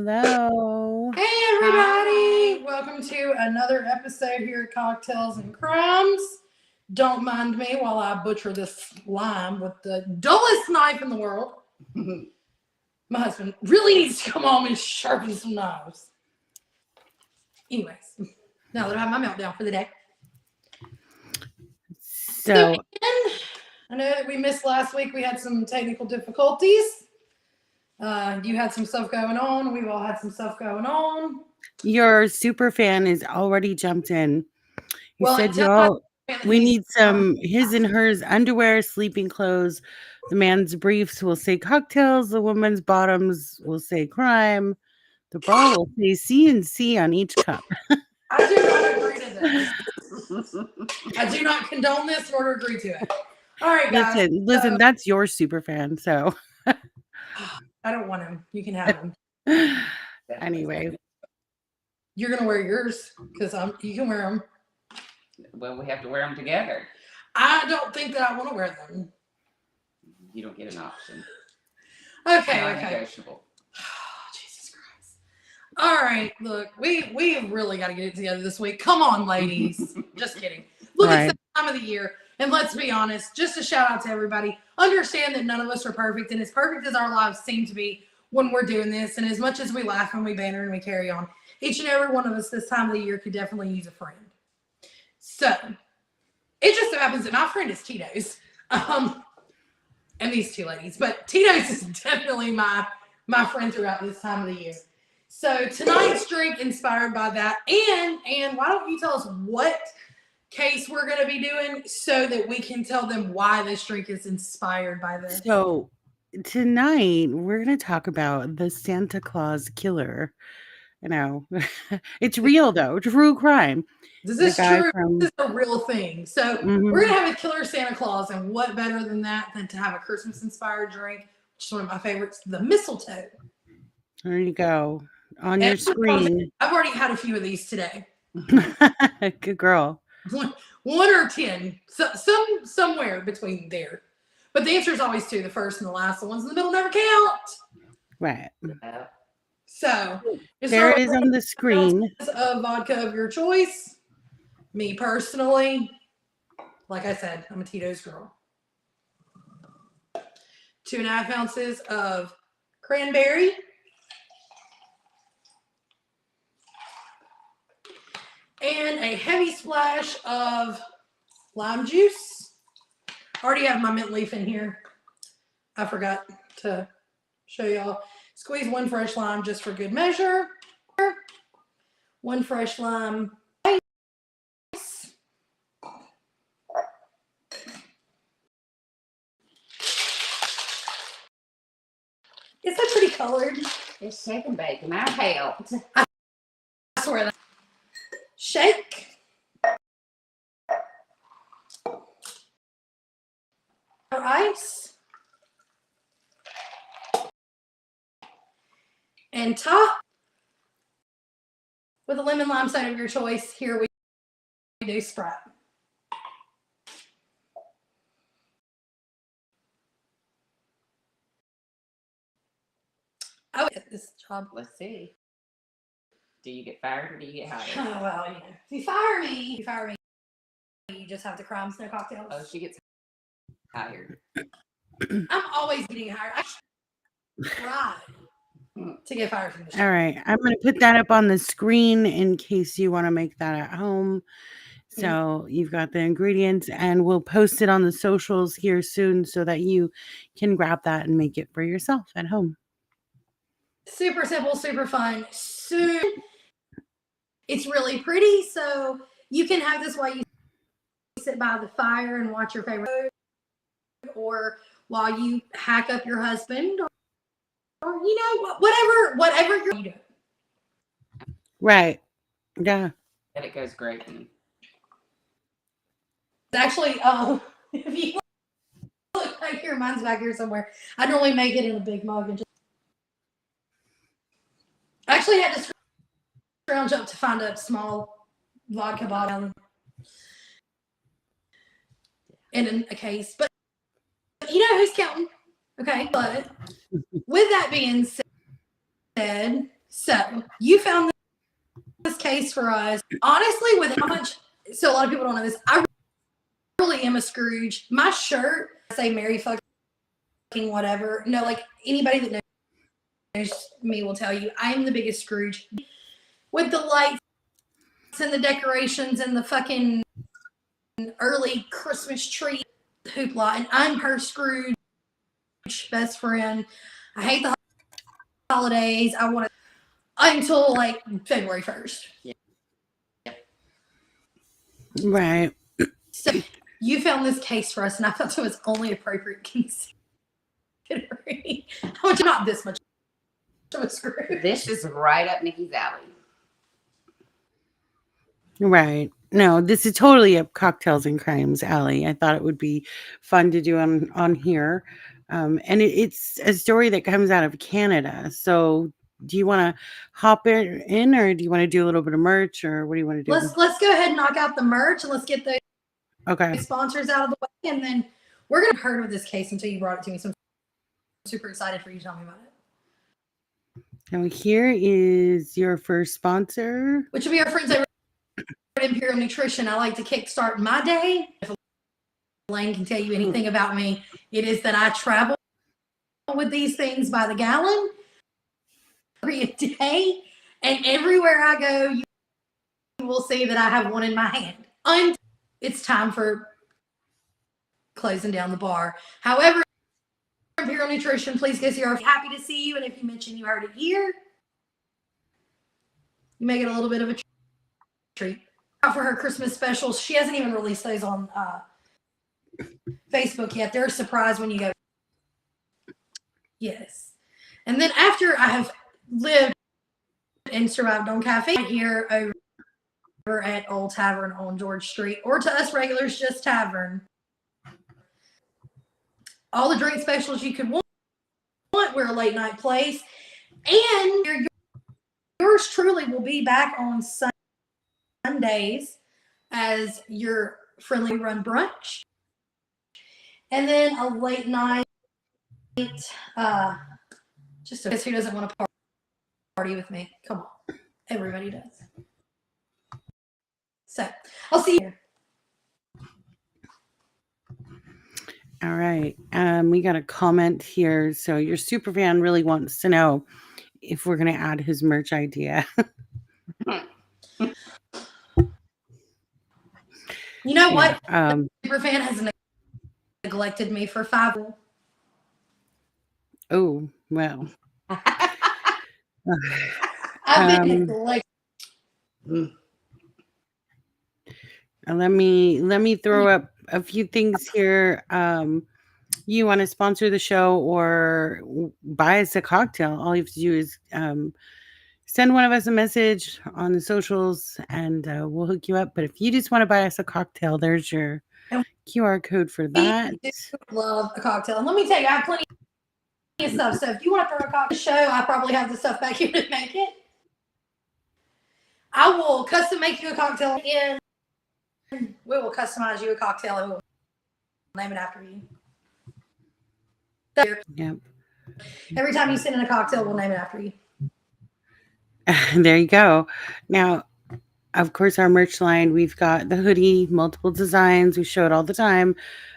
Hello. Hey everybody! Welcome to another episode here at Cocktails and Crimes. Don't mind me while I butcher this lime with the dullest knife in the world. My husband really needs to come home and sharpen some knives. Anyways, now that I have my meltdown for the day. So I know that we missed last week. We had some technical difficulties. You had some stuff going on. We've all had some stuff going on. your super fan is already jumped in. He Well, said, y'all, we need some his and hers underwear, sleeping clothes. The man's briefs will say cocktails. The woman's bottoms will say crime. The bra will say C and C on each cup. I do not agree to this. I do not condone this nor agree to it. All right, guys. Listen, that's your super fan. So I don't want him. You can have him. Anyway, you're gonna wear yours because you can wear them. Well, we have to wear them together. I don't think that I want to wear them. You don't get an option. Okay. Negotiable. Jesus Christ. All right, look, we have really got to get it together this week. Come on, ladies. Just kidding. Look, it's the time of the year, and let's be honest, just a shout out to everybody. Understand that none of us are perfect, and as perfect as our lives seem to be when we're doing this, and as much as we laugh and we banter and we carry on, each and every one of us this time of the year could definitely use a friend. So, it just so happens that my friend is Tito's, and these two ladies, but Tito's is definitely my friend throughout this time of the year. So tonight's drink inspired by that, and why don't you tell us what case we're going to be doing so that we can tell them why this drink is inspired by this. So tonight we're going to talk about the Santa Claus killer. You know, it's real though, true crime. This is true. This is a real thing. So we're going to have a killer Santa Claus, and what better than that than to have a Christmas-inspired drink, which is one of my favorites, the mistletoe. There you go. On your screen. I've already had a few of these today. Good girl. 1 or 10. So, somewhere between there. But the answer is always 2, the first and the last. The ones in the middle never count. Right. So there it is on the screen. Of vodka of your choice. Me personally, like I said, I'm a Tito's girl. 2.5 ounces of cranberry. And a heavy splash of lime juice. I already have my mint leaf in here. I forgot to show y'all. Squeeze 1 fresh lime just for good measure. 1 fresh lime. Is that pretty colored? It's shake and bake, and I helped. I swear that. Shake. Ice. And top with a lemon lime soda of your choice. Here we do Sprite. I would get this job. Let's see. Do you get fired or do you get hired? Oh, well, you know. If you fire me, you just have the crimes, no cocktails. Oh, she gets hired. I'm always getting hired. I tried to get fired from the show. All right. I'm going to put that up on the screen in case you want to make that at home. So you've got the ingredients, and we'll post it on the socials here soon so that you can grab that and make it for yourself at home. Super simple, super fun. It's really pretty, so you can have this while you sit by the fire and watch your favorite show, or while you hack up your husband, or you know, whatever you're doing. Right. Yeah. And it goes great. Actually, if you look like your mine's back here somewhere, I normally make it in a big mug and just. I actually had to scrounge up to find a small vodka bottle in a case, but you know who's counting, okay? But with that being said, So you found this case for us. Honestly, with how much, so a lot of people don't know this. I really am a Scrooge. My shirt, I say Merry fucking whatever. No, like anybody that knows me will tell you, I am the biggest Scrooge. With the lights and the decorations and the fucking early Christmas tree hoopla, and I'm her Scrooge best friend. I hate the holidays. I want to until like February 1st. Yeah. Right. So you found this case for us, and I felt it was only appropriate considering I'm not this much of a Scrooge. This is right up Nikki's alley. Right. No, this is totally up Cocktails and Crimes alley. I thought it would be fun to do on here. And it's a story that comes out of Canada. So do you want to hop in or do you want to do a little bit of merch or what do you want to do? Let's go ahead and knock out the merch and let's get the sponsors out of the way, and then we're gonna heard of this case until you brought it to me. So I'm super excited for you to tell me about it. Now here is your first sponsor, which will be our friends over at Imperial Nutrition. I like to kickstart my day. If Elaine can tell you anything about me, it is that I travel with these things by the gallon every day, and everywhere I go, you will see that I have one in my hand. It's time for closing down the bar. However, Imperial Nutrition, please go see her. Happy to see you, and if you mention you heard it here, you may get a little bit of a treat. For her Christmas specials, she hasn't even released those on Facebook yet. They're a surprise when you go. Yes. And then after I have lived and survived on cafe here over at Old Tavern on George Street, or to us regulars, just Tavern. All the drink specials you could want. We're a late night place. And yours truly will be back on Sundays as your friendly run brunch. And then a late night, just so who doesn't want to party with me? Come on. Everybody does. So I'll see you here. All right. We got a comment here. So your super fan really wants to know if we're going to add his merch idea. You know what? Super fan has neglected me for 5 years. Oh, well. I've been neglected. Let me throw up a few things here. You want to sponsor the show or buy us a cocktail? All you have to do is send one of us a message on the socials and we'll hook you up. But if you just want to buy us a cocktail, there's your QR code for that. I love a cocktail. And let me tell you, I have plenty of stuff. So if you want to throw a cocktail show, I probably have the stuff back here to make it. I will custom make you a cocktail and we will customize you a cocktail and we'll name it after you. Yep. Every time you send in a cocktail, we'll name it after you. There you go. Now, of course, our merch line, we've got the hoodie, multiple designs. We show it all the time.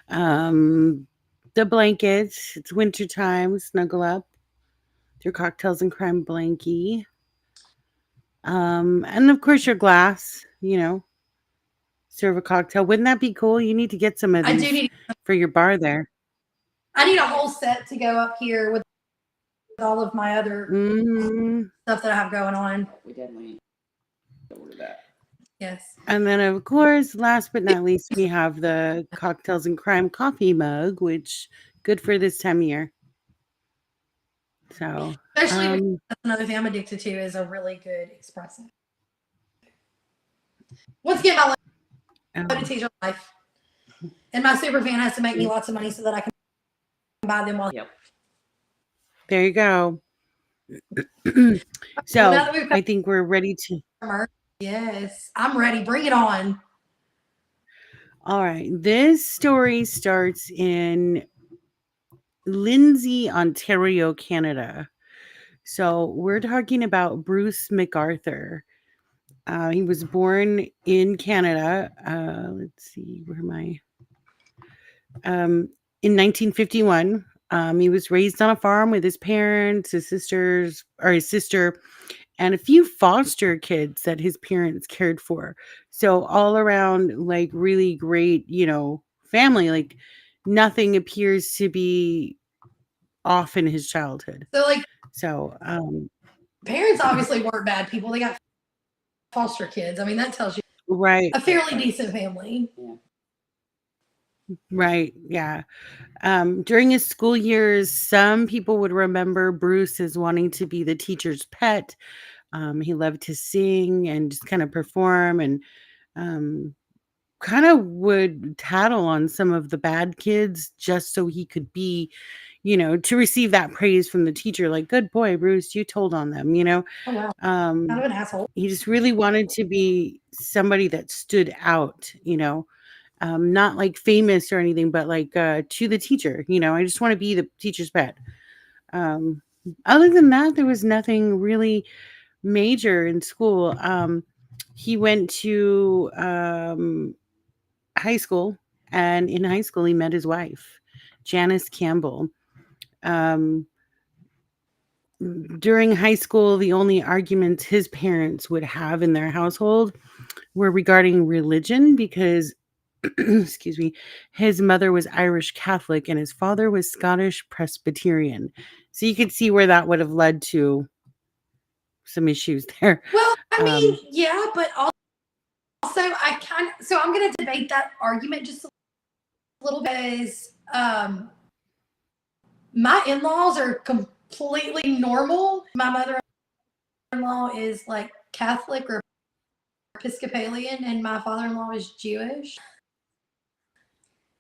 The blankets, it's winter time, snuggle up. Your Cocktails and Crime blankie. And of course, your glass, serve a cocktail. Wouldn't that be cool? You need to get some of these I do need for your bar there. I need a whole set to go up here with all of my other stuff that I have going on. We definitely need to order that. Yes. And then, of course, last but not least, we have the Cocktails and Crime coffee mug, which good for this time of year. So, especially that's another thing I'm addicted to is a really good espresso. Once again, my meditation life, and my super fan has to make me lots of money so that I can buy them while. Yep. There you go. So I think we're ready to. Yes, I'm ready. Bring it on. All right. This story starts in Lindsay, Ontario, Canada. So we're talking about Bruce MacArthur. He was born in Canada. Let's see, where am I? In 1951. He was raised on a farm with his parents, his sisters, or his sister, and a few foster kids that his parents cared for. So all around, like really great, family. Like nothing appears to be off in his childhood. So, like, So, parents obviously weren't bad people. They got foster kids. I mean, that tells you right, a fairly decent family. right, yeah. During his school years, some people would remember Bruce as wanting to be the teacher's pet. He loved to sing and just kind of perform, and um, kind of would tattle on some of the bad kids just so he could be, to receive that praise from the teacher. Like, good boy, Bruce, you told on them, Oh, wow. Kind of an asshole. He just really wanted to be somebody that stood out, not like famous or anything, but like to the teacher, I just want to be the teacher's pet. Other than that, there was nothing really major in school. He went to high school, and in high school, he met his wife, Janice Campbell. Um, During high school, the only arguments his parents would have in their household were regarding religion because excuse me, his mother was Irish Catholic and his father was Scottish Presbyterian. So you could see where that would have led to some issues there. Well, I mean, yeah, but also so I'm going to debate that argument just a little bit. Is my in-laws are completely normal. My mother-in-law is like Catholic or Episcopalian, and my father-in-law is Jewish.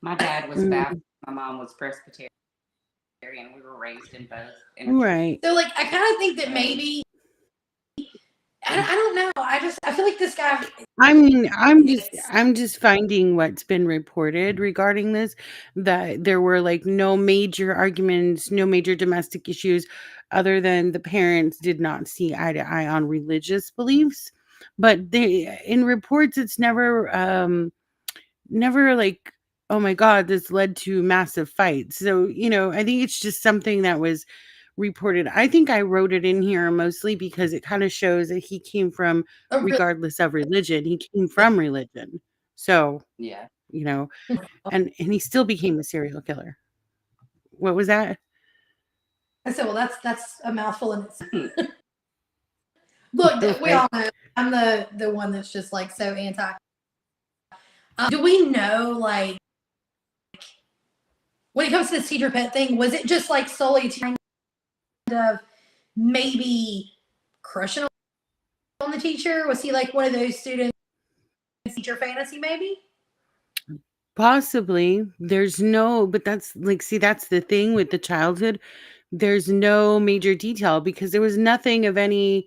My dad was Baptist. My mom was Presbyterian. We were raised in both. Right. So, like, I kind of think that maybe I don't know. I feel like this guy. I mean, I'm just finding what's been reported regarding this, that there were like no major arguments, no major domestic issues, other than the parents did not see eye to eye on religious beliefs. But in reports, it's never like, oh my God, this led to massive fights. So, I think it's just something that was reported. I think I wrote it in here mostly because it kind of shows that he came from, regardless of religion, he came from religion. So, yeah, and he still became a serial killer. What was that? I said, well, that's a mouthful in itself. Look, we all know I'm the one that's just like so anti. Do we know, like, when it comes to this teacher pet thing, was it just like solely kind of maybe crushing on the teacher? Was he like one of those students, teacher fantasy, maybe? Possibly. But that's like, see, that's the thing with the childhood. There's no major detail because there was nothing to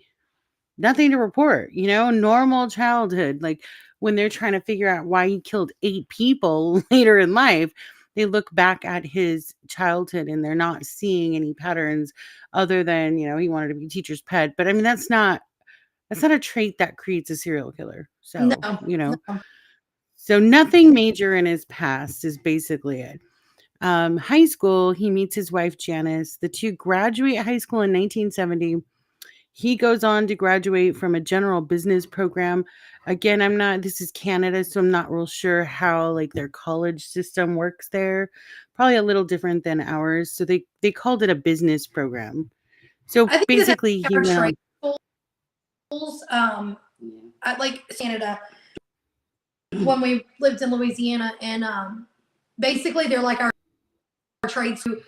report, normal childhood. Like when they're trying to figure out why he killed 8 people later in life, they look back at his childhood and they're not seeing any patterns other than, he wanted to be a teacher's pet. But I mean, that's not a trait that creates a serial killer. So, No. So nothing major in his past is basically it. High school, he meets his wife, Janice. The two graduate high school in 1970. He goes on to graduate from a general business program. Again, this is Canada, so I'm not real sure how like their college system works there. Probably a little different than ours. So they called it a business program. So I think basically he went trade schools, like Canada, when we lived in Louisiana, and basically they're like our trades who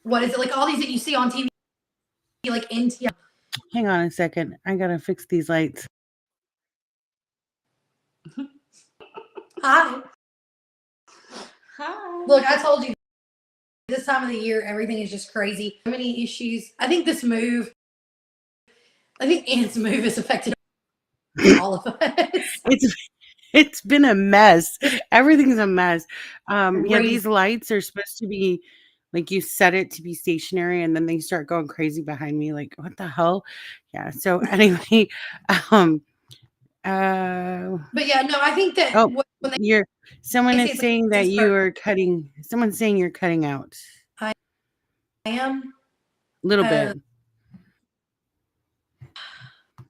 what is it, like all these that you see on TV, like NTI. Hang on a second. I gotta fix these lights. Hi. Hi. Look, I told you this time of the year, everything is just crazy. So many issues. I think Ann's move has affected all of us. It's been a mess. Everything's a mess. Yeah, these lights are supposed to be Like you set it to be stationary and then they start going crazy behind me like, "What the hell?" Yeah, so anyway, um, But yeah, no, I think that oh, when you're someone they say is it's like saying that this you are cutting someone's saying you're cutting out I am. a little bit.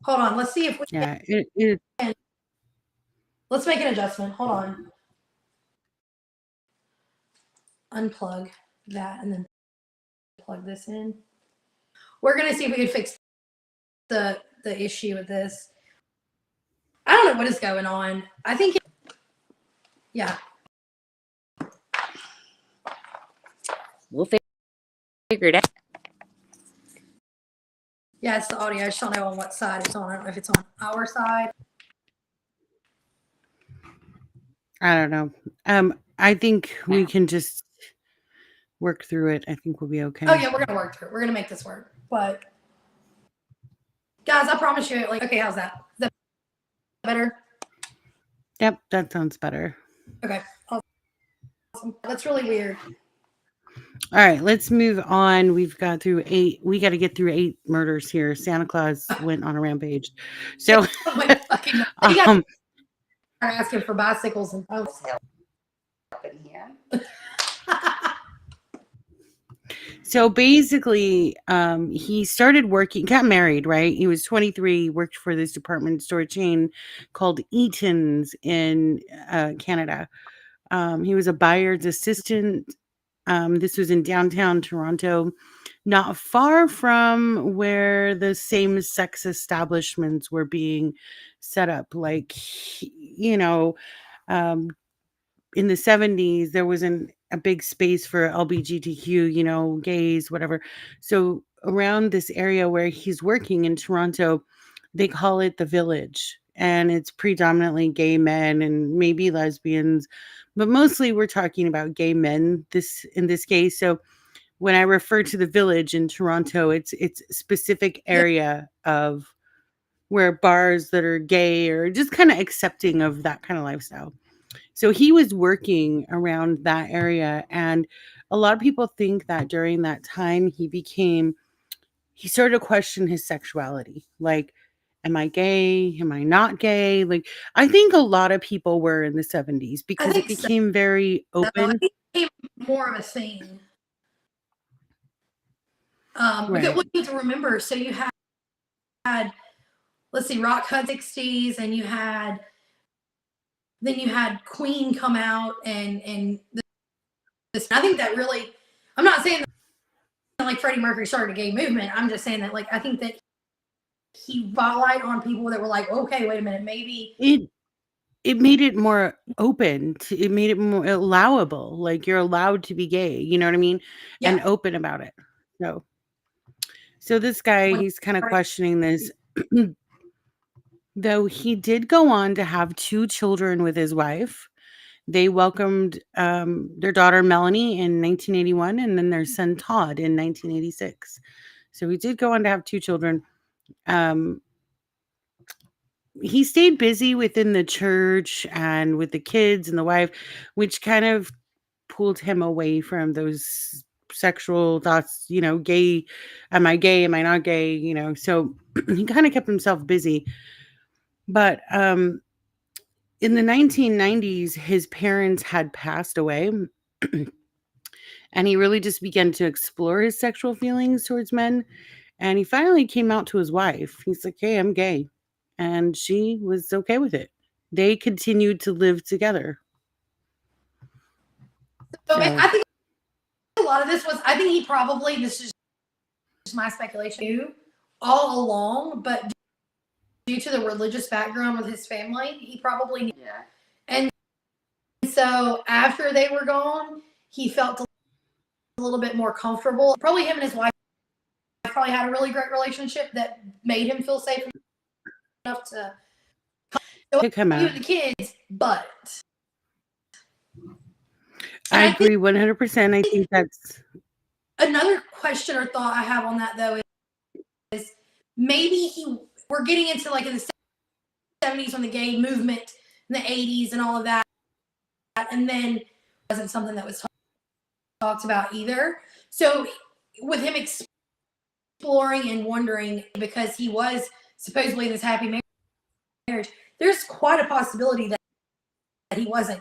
Hold on. Let's see if we Yeah, can. Let's make an adjustment. Hold on. Unplug that and then plug this in. We're gonna see if we can fix the issue with this. I don't know what is going on. I think yeah. We'll figure it out. Yeah, it's the audio. I just don't know on what side it's on. I don't know if it's on our side. I don't know. I think we can just work through it. I think we'll be okay. Oh yeah, we're gonna work through it. We're gonna make this work. But guys, I promise you, like, okay, how's that? Is that better? Yep, that sounds better. Okay. Awesome. That's really weird. All right, let's move on. We got to get through 8 murders here. Santa Claus went on a rampage. So Oh my fucking you guys are asking for bicycles and Helping him. so basically, he started working, got married, right? He was 23, worked for this department store chain called Eaton's in Canada. He was a buyer's assistant. This was in downtown Toronto, not far from where the same sex establishments were being set up. Like, um, in the 70s, there wasn't a big space for LGBTQ, gays, whatever. So around this area where he's working in Toronto, they call it the Village. And it's predominantly gay men and maybe lesbians, but mostly we're talking about gay men in this case. So when I refer to the Village in Toronto, it's specific area of where bars that are gay or just kind of accepting of that kind of lifestyle. So he was working around that area, and a lot of people think that during that time he started to question his sexuality. Like, am I gay? Am I not gay? Like, I think a lot of people were in the 70s I because it think so. became very I open. think it became more of a thing. Because Right. we need to remember, so you had let's see, Rock Hudson 60s, and you had Queen come out and this. I think that really, I'm not saying that like Freddie Mercury started a gay movement. I'm just saying that like I think that he spotlight on people that were like, okay, wait a minute, maybe It made it more open. It made it more allowable. Like you're allowed to be gay. You know what I mean? And yeah. open about it. So this guy, When he's kind of questioning this. Though he did go on to have 2 children with his wife. They welcomed, their daughter Melanie in 1981 and then their son Todd in 1986. So he did go on to have 2 children. Um, he stayed busy within the church and with the kids and the wife, which kind of pulled him away from those sexual thoughts, gay, am I gay? Am I not gay? So he kind of kept himself busy. But in the 1990s, his parents had passed away, and he really just began to explore his sexual feelings towards men. And he finally came out to his wife. He's like, "Hey, I'm gay." And she was okay with it. They continued to live together. so I think a lot of this was, I think he probably, this is just my speculation too, all along, but due to the religious background with his family, he probably Yeah. and so after they were gone, he felt a little bit more comfortable. Probably him and his wife probably had a really great relationship that made him feel safe enough to come you out. and the kids. But I agree 100%. I think that's another question or thought I have on that though is maybe we're getting into like in the 70s when the gay movement in the 80s and all of that, and then it wasn't something that was talked about either. So with him exploring and wondering, because he was supposedly in this happy marriage, there's quite a possibility that he wasn't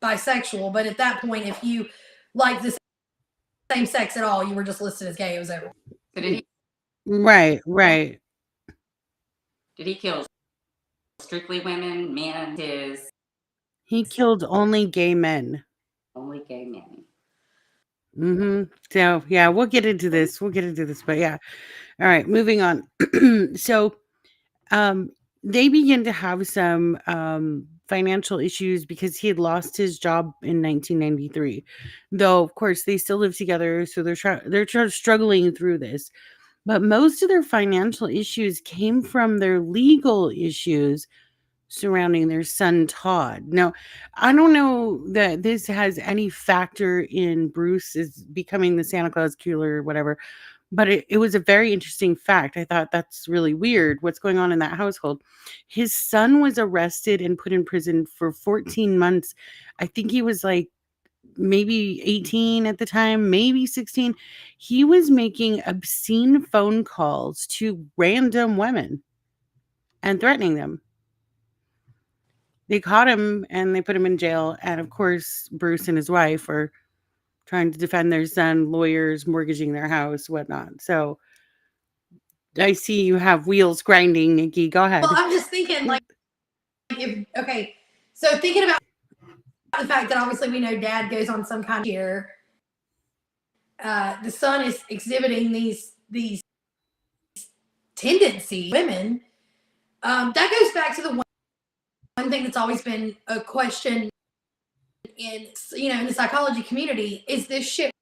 bisexual. But at that point, if you like the same sex at all, you were just listed as gay. It was over. So did he? Right. Did he kill strictly women, men? He killed only gay men. Only gay men. So yeah, we'll get into this. But yeah. All right, moving on. So they begin to have some financial issues because he had lost his job in 1993. Though of course they still live together, so they're struggling through this. But most of their financial issues came from their legal issues surrounding their son Todd. Now, I don't know that this has any factor in Bruce is becoming the Santa Claus killer or whatever, but it was a very interesting fact. I thought that's really weird. What's going on in that household? His son was arrested and put in prison for 14 months. I think he was like maybe 18 at the time, maybe 16. He was making obscene phone calls to random women and threatening them. They caught him and they put him in jail. And of course, Bruce and his wife are trying to defend their son, lawyers, mortgaging their house, whatnot. So I see you have wheels grinding, Nikki. Go ahead. Well, I'm just thinking, like, okay, so thinking about the fact that obviously we know Dad goes on some kind of year. The son is exhibiting these tendencies, women. That goes back to the one thing that's always been a question in the psychology community: is this shit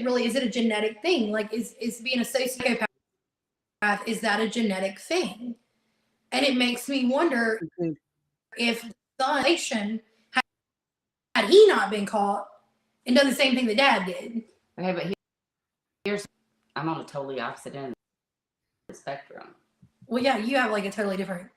really? Is it a genetic thing? Like, is being a sociopath, is that a genetic thing? And it makes me wonder if the nation had he not been caught and done the same thing that Dad did. Okay, but here's I'm on a totally opposite end of the spectrum. Well, yeah, you have like a totally different.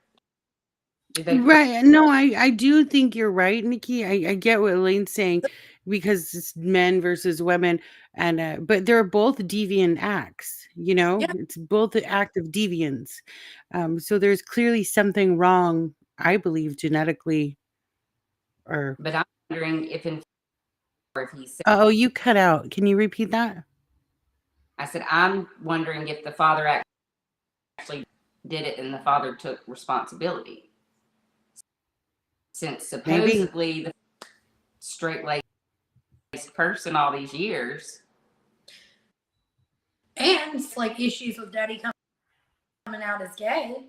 Right. No, I do think you're right, Nikki. I get what Elaine's saying because it's men versus women, and but they're both deviant acts. Yeah. It's both the act of deviance. So there's clearly something wrong, I believe, genetically. But I'm wondering if he said. Oh, you cut out. Can you repeat that? I said I'm wondering if the father actually did it and the father took responsibility. Since supposedly the straight-laced person all these years. And it's like issues with Daddy coming out as gay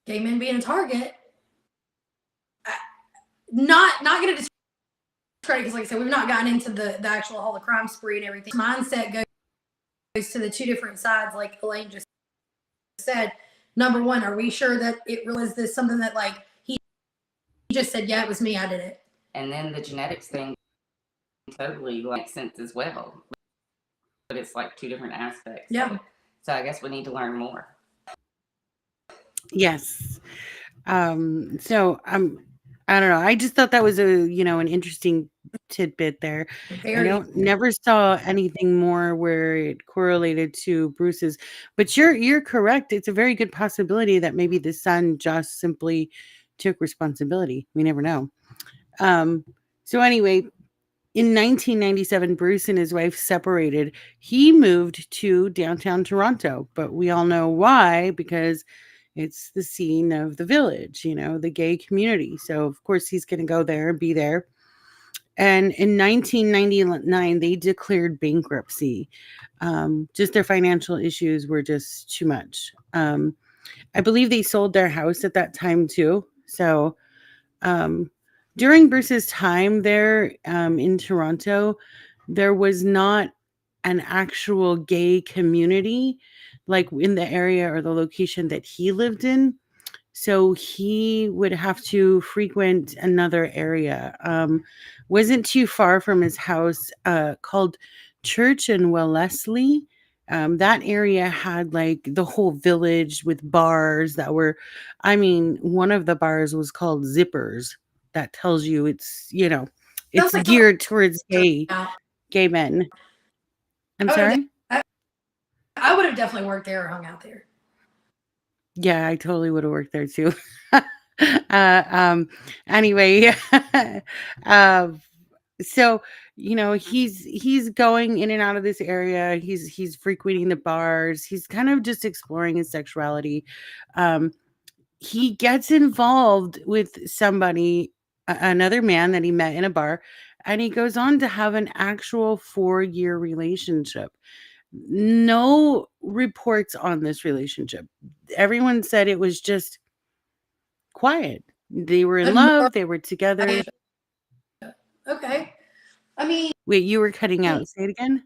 men being a target. Not going to discredit, because like I said, we've not gotten into the actual all the crime spree and everything. Mindset goes to the two different sides, like Elaine just said. Number one, are we sure that it really is this something that like he just said, yeah, it was me, I did it? And then the genetics thing totally makes sense as well. But it's like two different aspects. Yeah. So I guess we need to learn more. Yes. So I don't know. I just thought that was an interesting tidbit there. Never saw anything more where it correlated to Bruce's, but you're correct. It's a very good possibility that maybe the son just simply took responsibility. We never know. So anyway, in 1997, Bruce and his wife separated. He moved to downtown Toronto, but we all know why, because it's the scene of the village, the gay community. So, of course, he's going to go there and be there. And in 1999, they declared bankruptcy. Just their financial issues were just too much. I believe they sold their house at that time, too. So, during Bruce's time there in Toronto, there was not an actual gay community like in the area or the location that he lived in. So he would have to frequent another area. Wasn't too far from his house, called Church and Wellesley. That area had like the whole village with bars that were, one of the bars was called Zippers. That tells you it's like geared towards gay. gay men. I'm I would have sorry? I would have definitely worked there or hung out there. Yeah, I totally would have worked there too. uh, um, anyway, um, so he's going in and out of this area. He's frequenting the bars. He's kind of just exploring his sexuality. Um, he gets involved with somebody, another man that he met in a bar, and he goes on to have an actual 4-year relationship. No reports on this relationship. Everyone said it was just quiet. They were A in normal love, they were together. relationship. Okay. I mean, Wait, you were cutting out. Say it again.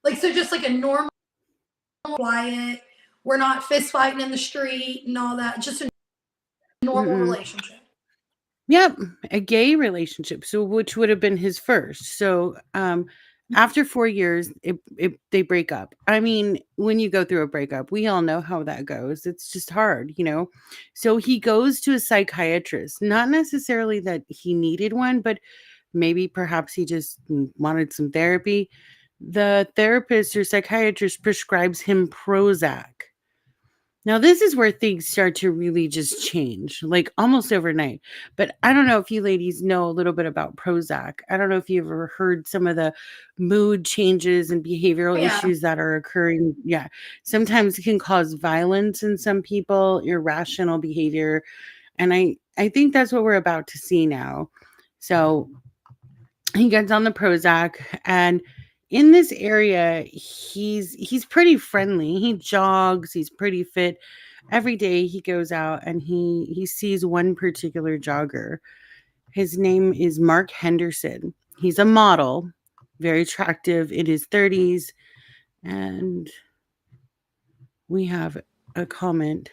like, so just like a normal, quiet, we're not fist fighting in the street and all that. Just a normal Mm-mm. relationship. Yep, a gay relationship. So which would have been his first. So after 4 years, they break up. I mean, when you go through a breakup, we all know how that goes. It's just hard. So he goes to a psychiatrist. Not necessarily that he needed one, but maybe perhaps he just wanted some therapy. The therapist or psychiatrist prescribes him Prozac. Now, this is where things start to really just change, like almost overnight. But I don't know if you ladies know a little bit about Prozac. I don't know if you've ever heard some of the mood changes and behavioral Yeah. issues that are occurring. Yeah. Sometimes it can cause violence in some people, irrational behavior. And I think that's what we're about to see now. So he gets on the Prozac, and in this area he's pretty friendly. He jogs, he's pretty fit. Every day he goes out and he sees one particular jogger. His name is Mark Henderson. He's a model, very attractive, in his 30s. And we have a comment: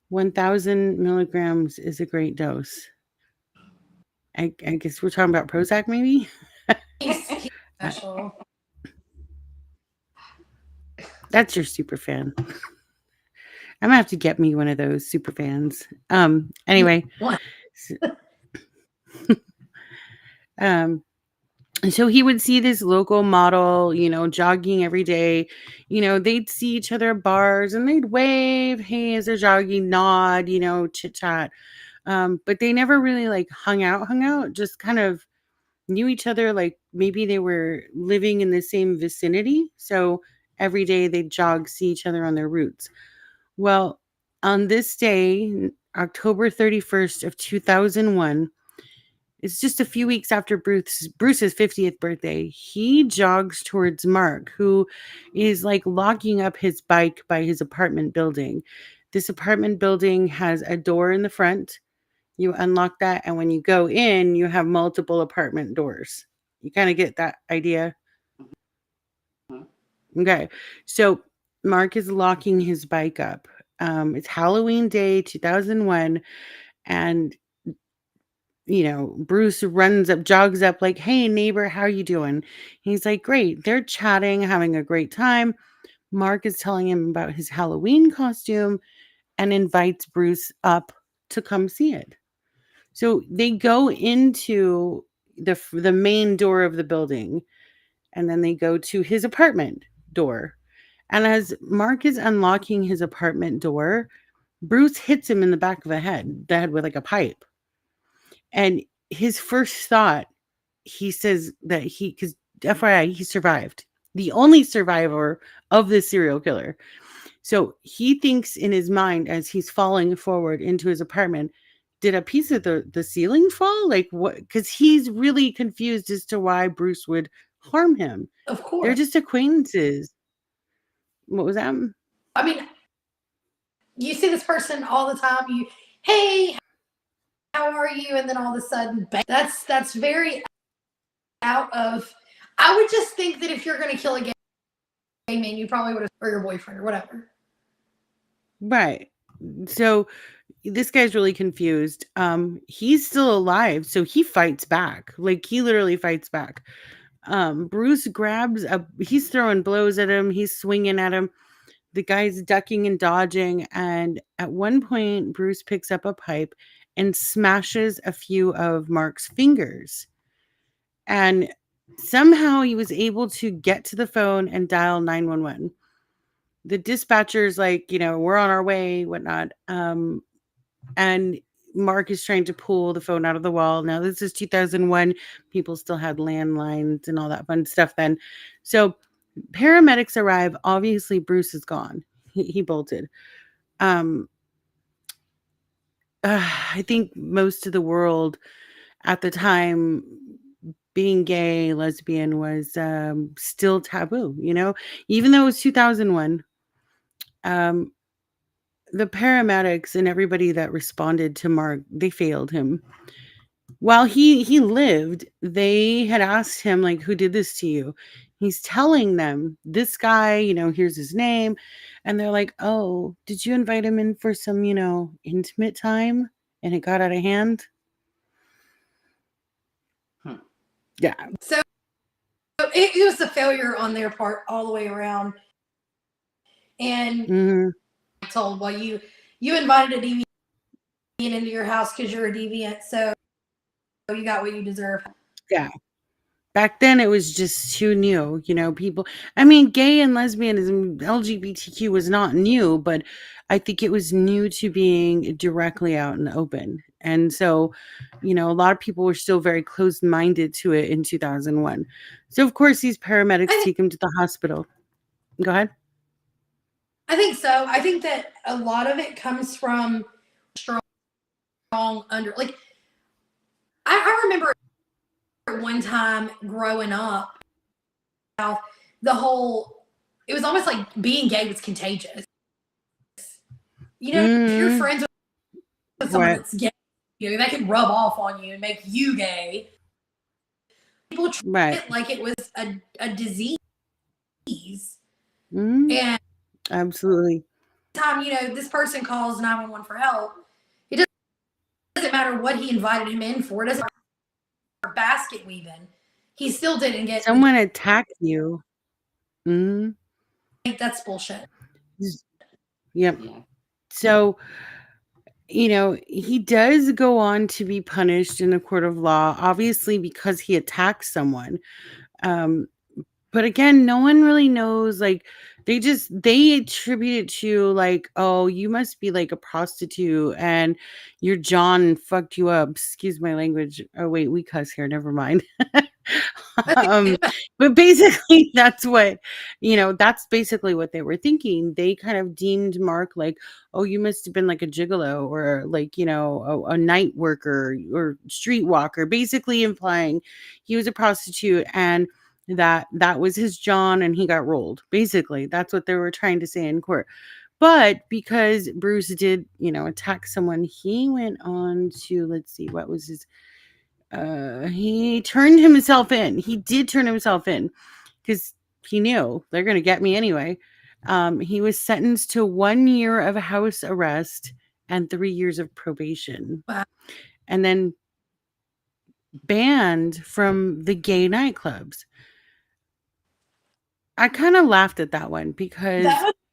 1000 milligrams is a great dose. I guess we're talking about Prozac, maybe. He's special. That's your super fan. I'm gonna have to get me one of those super fans. Anyway, What? um, so he would see this local model, jogging every day. They'd see each other at bars and they'd wave, hey, as they're jogging, nod, chit chat. But they never really like hung out, just kind of knew each other. Like maybe they were living in the same vicinity. So every day they'd jog, see each other on their routes. Well, on this day, October 31st of 2001, it's just a few weeks after Bruce's 50th birthday. He jogs towards Mark, who is like locking up his bike by his apartment building. This apartment building has a door in the front. You unlock that, and when you go in, you have multiple apartment doors. You kind of get that idea? Okay. So Mark is locking his bike up. It's Halloween Day 2001, and Bruce jogs up like, "Hey neighbor, how you doing?" He's like, "Great." They're chatting, having a great time. Mark is telling him about his Halloween costume and invites Bruce up to come see it. So they go into the main door of the building, and then they go to his apartment door. And as Mark is unlocking his apartment door, Bruce hits him in the head with like a pipe. And his first thought, he says that because FYI, he survived. The only survivor of this serial killer. So he thinks in his mind as he's falling forward into his apartment, did a piece of the ceiling fall? Like what? Because he's really confused as to why Bruce would harm him. Of course. They're just acquaintances. What was that? I mean, you see this person all the time. Hey, how are you? And then all of a sudden, bang. That's very out of. I would just think that if you're going to kill a gay man, you probably would have, or your boyfriend or whatever. Right. So this guy's really confused. He's still alive, so he fights back. Like he literally fights back. Bruce he's throwing blows at him. He's swinging at him. The guy's ducking and dodging. And at one point, Bruce picks up a pipe and smashes a few of Mark's fingers. And Somehow he was able to get to the phone and dial 911. The dispatcher's like, we're on our way, whatnot. And Mark is trying to pull the phone out of the wall. Now, this is 2001. People still had landlines and all that fun stuff then. So paramedics arrive. Obviously, Bruce is gone. He bolted. I think most of the world at the time, being gay, lesbian was still taboo, even though it was 2001. The paramedics and everybody that responded to Mark, they failed him. While he lived, they had asked him, like, who did this to you? He's telling them, this guy, here's his name. And they're like, oh, did you invite him in for some, intimate time and it got out of hand? Yeah. So it was a failure on their part all the way around. And told, well, you invited a deviant into your house because you're a deviant, so you got what you deserve. Yeah. Back then, it was just too new, people. I mean, gay and lesbianism, LGBTQ was not new, but I think it was new to being directly out in the open. And so, a lot of people were still very closed-minded to it in 2001. So, of course, these paramedics take him to the hospital. Go ahead. I think so. I think that a lot of it comes from strong like, I remember one time growing up, the whole, it was almost like being gay was contagious. If you're friends with someone that's gay, that can rub off on you and make you gay. People treat it like it was a disease. And absolutely. Time, this person calls 911 for help. It doesn't matter what he invited him in for. It doesn't matter basket weaving. He still didn't get. Someone attacked you. I think that's bullshit. Yep. Yeah. So, he does go on to be punished in a court of law, obviously because he attacked someone. But again, no one really knows, like, they attribute it to, like, oh, you must be like a prostitute and your John fucked you up. Excuse my language. Oh, wait, we cuss here. Never mind. But basically that's basically what they were thinking. They kind of deemed Mark like, oh, you must have been like a gigolo or like, a night worker or streetwalker, basically implying he was a prostitute and that was his John and he got rolled. Basically, that's what they were trying to say in court. But because Bruce did, attack someone, he went on to, let's see, what was his, he turned himself in. He did turn himself in because he knew they're going to get me anyway. He was sentenced to 1 year of house arrest and 3 years of probation. Wow. And then banned from the gay nightclubs. I kind of laughed at that one because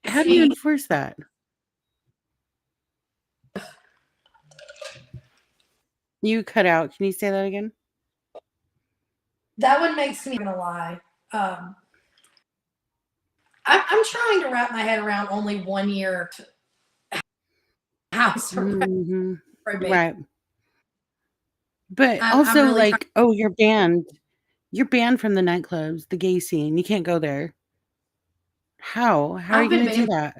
how do you enforce that? You cut out. Can you say that again? That one makes me gonna lie. I'm trying to wrap my head around only 1 year house probation. Right. But also, really like, oh, you're banned. You're banned from the nightclubs, the gay scene. You can't go there. How are you going to do that?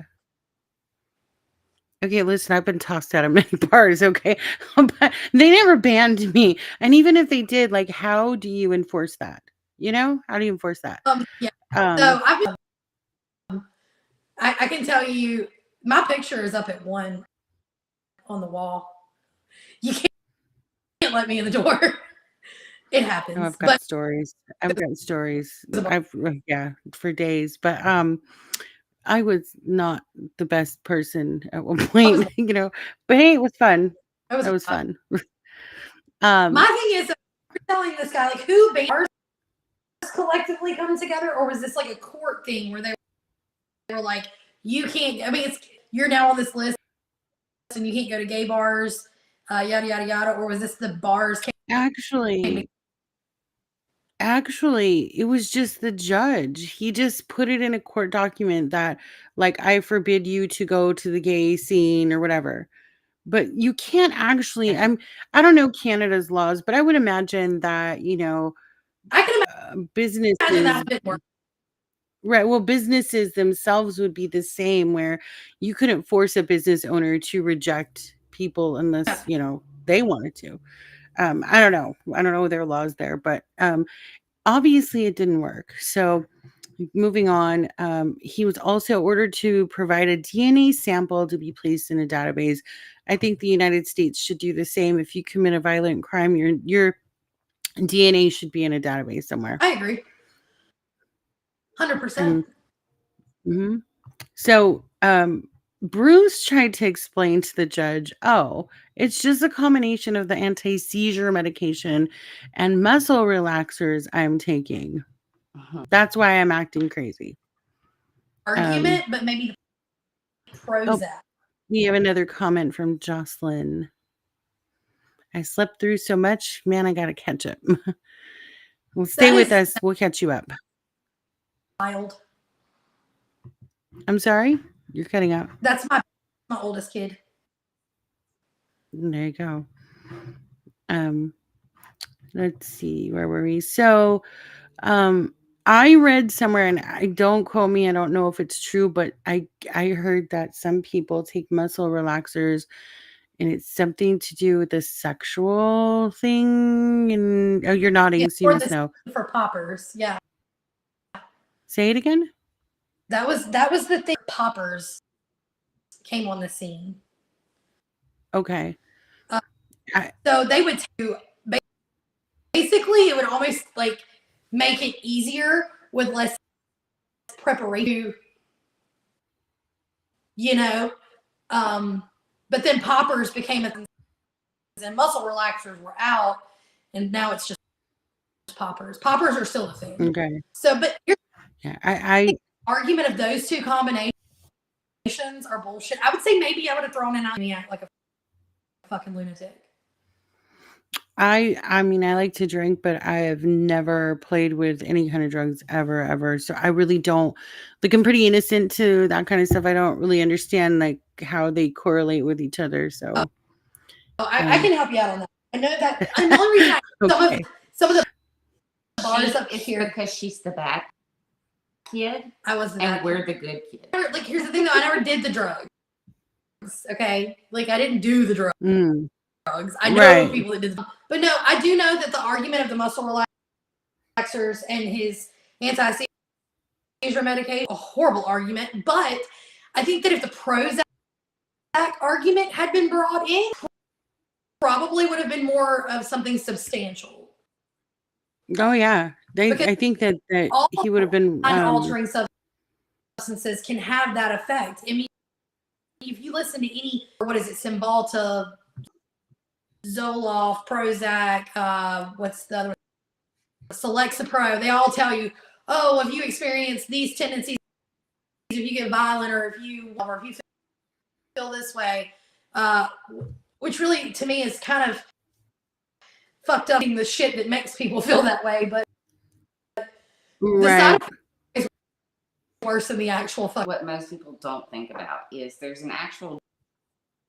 Okay, listen, I've been tossed out of many bars, okay? But they never banned me. And even if they did, like, how do you enforce that? How do you enforce that? Yeah. So I can tell you, my picture is up at 1 on the wall. You can't let me in the door. It happens. Oh, I've got stories. Yeah, for days. But I was not the best person at one point, but hey, it was fun. It was fun. My thing is, you're telling this guy, like, who bars collectively come together, or was this like a court thing where they were like, you can't, I mean, you're now on this list and you can't go to gay bars, yada, yada, yada, or was this the bars? Actually, Actually, it was just the judge. He just put it in a court document that, like, I forbid you to go to the gay scene or whatever. But you can't actually. I don't know Canada's laws, but I would imagine that I can imagine businesses, that a bit more. right? Well, businesses themselves would be the same, where you couldn't force a business owner to reject people unless they wanted to. I don't know. I don't know their laws there, but obviously it didn't work. So moving on, he was also ordered to provide a DNA sample to be placed in a database. I think the United States should do the same. If you commit a violent crime, your DNA should be in a database somewhere. I agree. 100%. Mhm. So Bruce tried to explain to the judge, oh, it's just a combination of the anti-seizure medication and muscle relaxers I'm taking. That's why I'm acting crazy. Argument, but maybe the Prozac. We have another comment from Jocelyn. I slept through so much. Man, I got to catch up. Well, stay with us. We'll catch you up. Wild. I'm sorry? You're cutting out. That's my oldest kid. There you go. Let's see. Where were we? So, I read somewhere, and I don't quote me, I don't know if it's true, but I heard that some people take muscle relaxers and it's something to do with the sexual thing. And you're nodding, so you must know. For poppers, yeah. Say it again. That was the thing. Poppers came on the scene. Okay. So they would do. Basically, it would almost like make it easier with less preparation, but then poppers became and muscle relaxers were out, and now it's just poppers. Poppers are still a thing. Okay. So, but I argument of those two combinations are bullshit. I would say maybe I would have thrown in like a fucking lunatic. I mean, I like to drink, but I have never played with any kind of drugs ever. So I really don't, like, I'm pretty innocent to that kind of stuff. I don't really understand like how they correlate with each other. So I can help you out on that. I know that. And the only reason okay. some of the bars up here because she's the bad kid. I wasn't, and we're the good kid. Like, here's the thing though, I never did the drugs. Okay, like I didn't do the drugs. I know people that did them. But no, I do know that the argument of the muscle relaxers and his anti-seizure medication, a horrible argument. But I think that if the Prozac argument had been brought in, probably would have been more of something substantial. Oh yeah, I think that he would have been altering substances can have that effect. I mean, if you listen to any, what is it, Cymbalta, Zoloft, Prozac, what's the other one? Selexapro, they all tell you, oh, if you experience these tendencies, if you get violent or if you feel this way, which really to me is kind of fucked up, the shit that makes people feel that way, but the side effect is worse than the actual fuck. What most people don't think about is there's an actual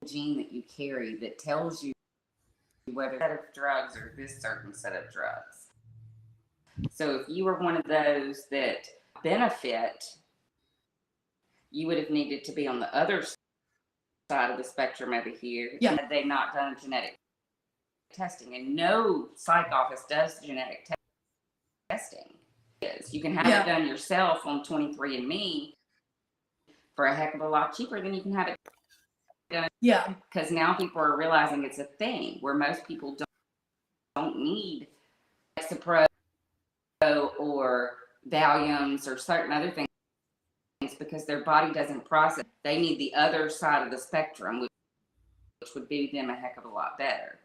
gene that you carry that tells you whether set of drugs or this certain set of drugs. So if you were one of those that benefit, you would have needed to be on the other side of the spectrum over here. Yeah. Had they not done genetic testing, and no psych office does genetic testing. You can have it done yourself on 23andMe for a heck of a lot cheaper than you can have it done. Yeah. Because now people are realizing it's a thing where most people don't need Lexapro or Valiums or certain other things because their body doesn't process. They need the other side of the spectrum, which would do them a heck of a lot better.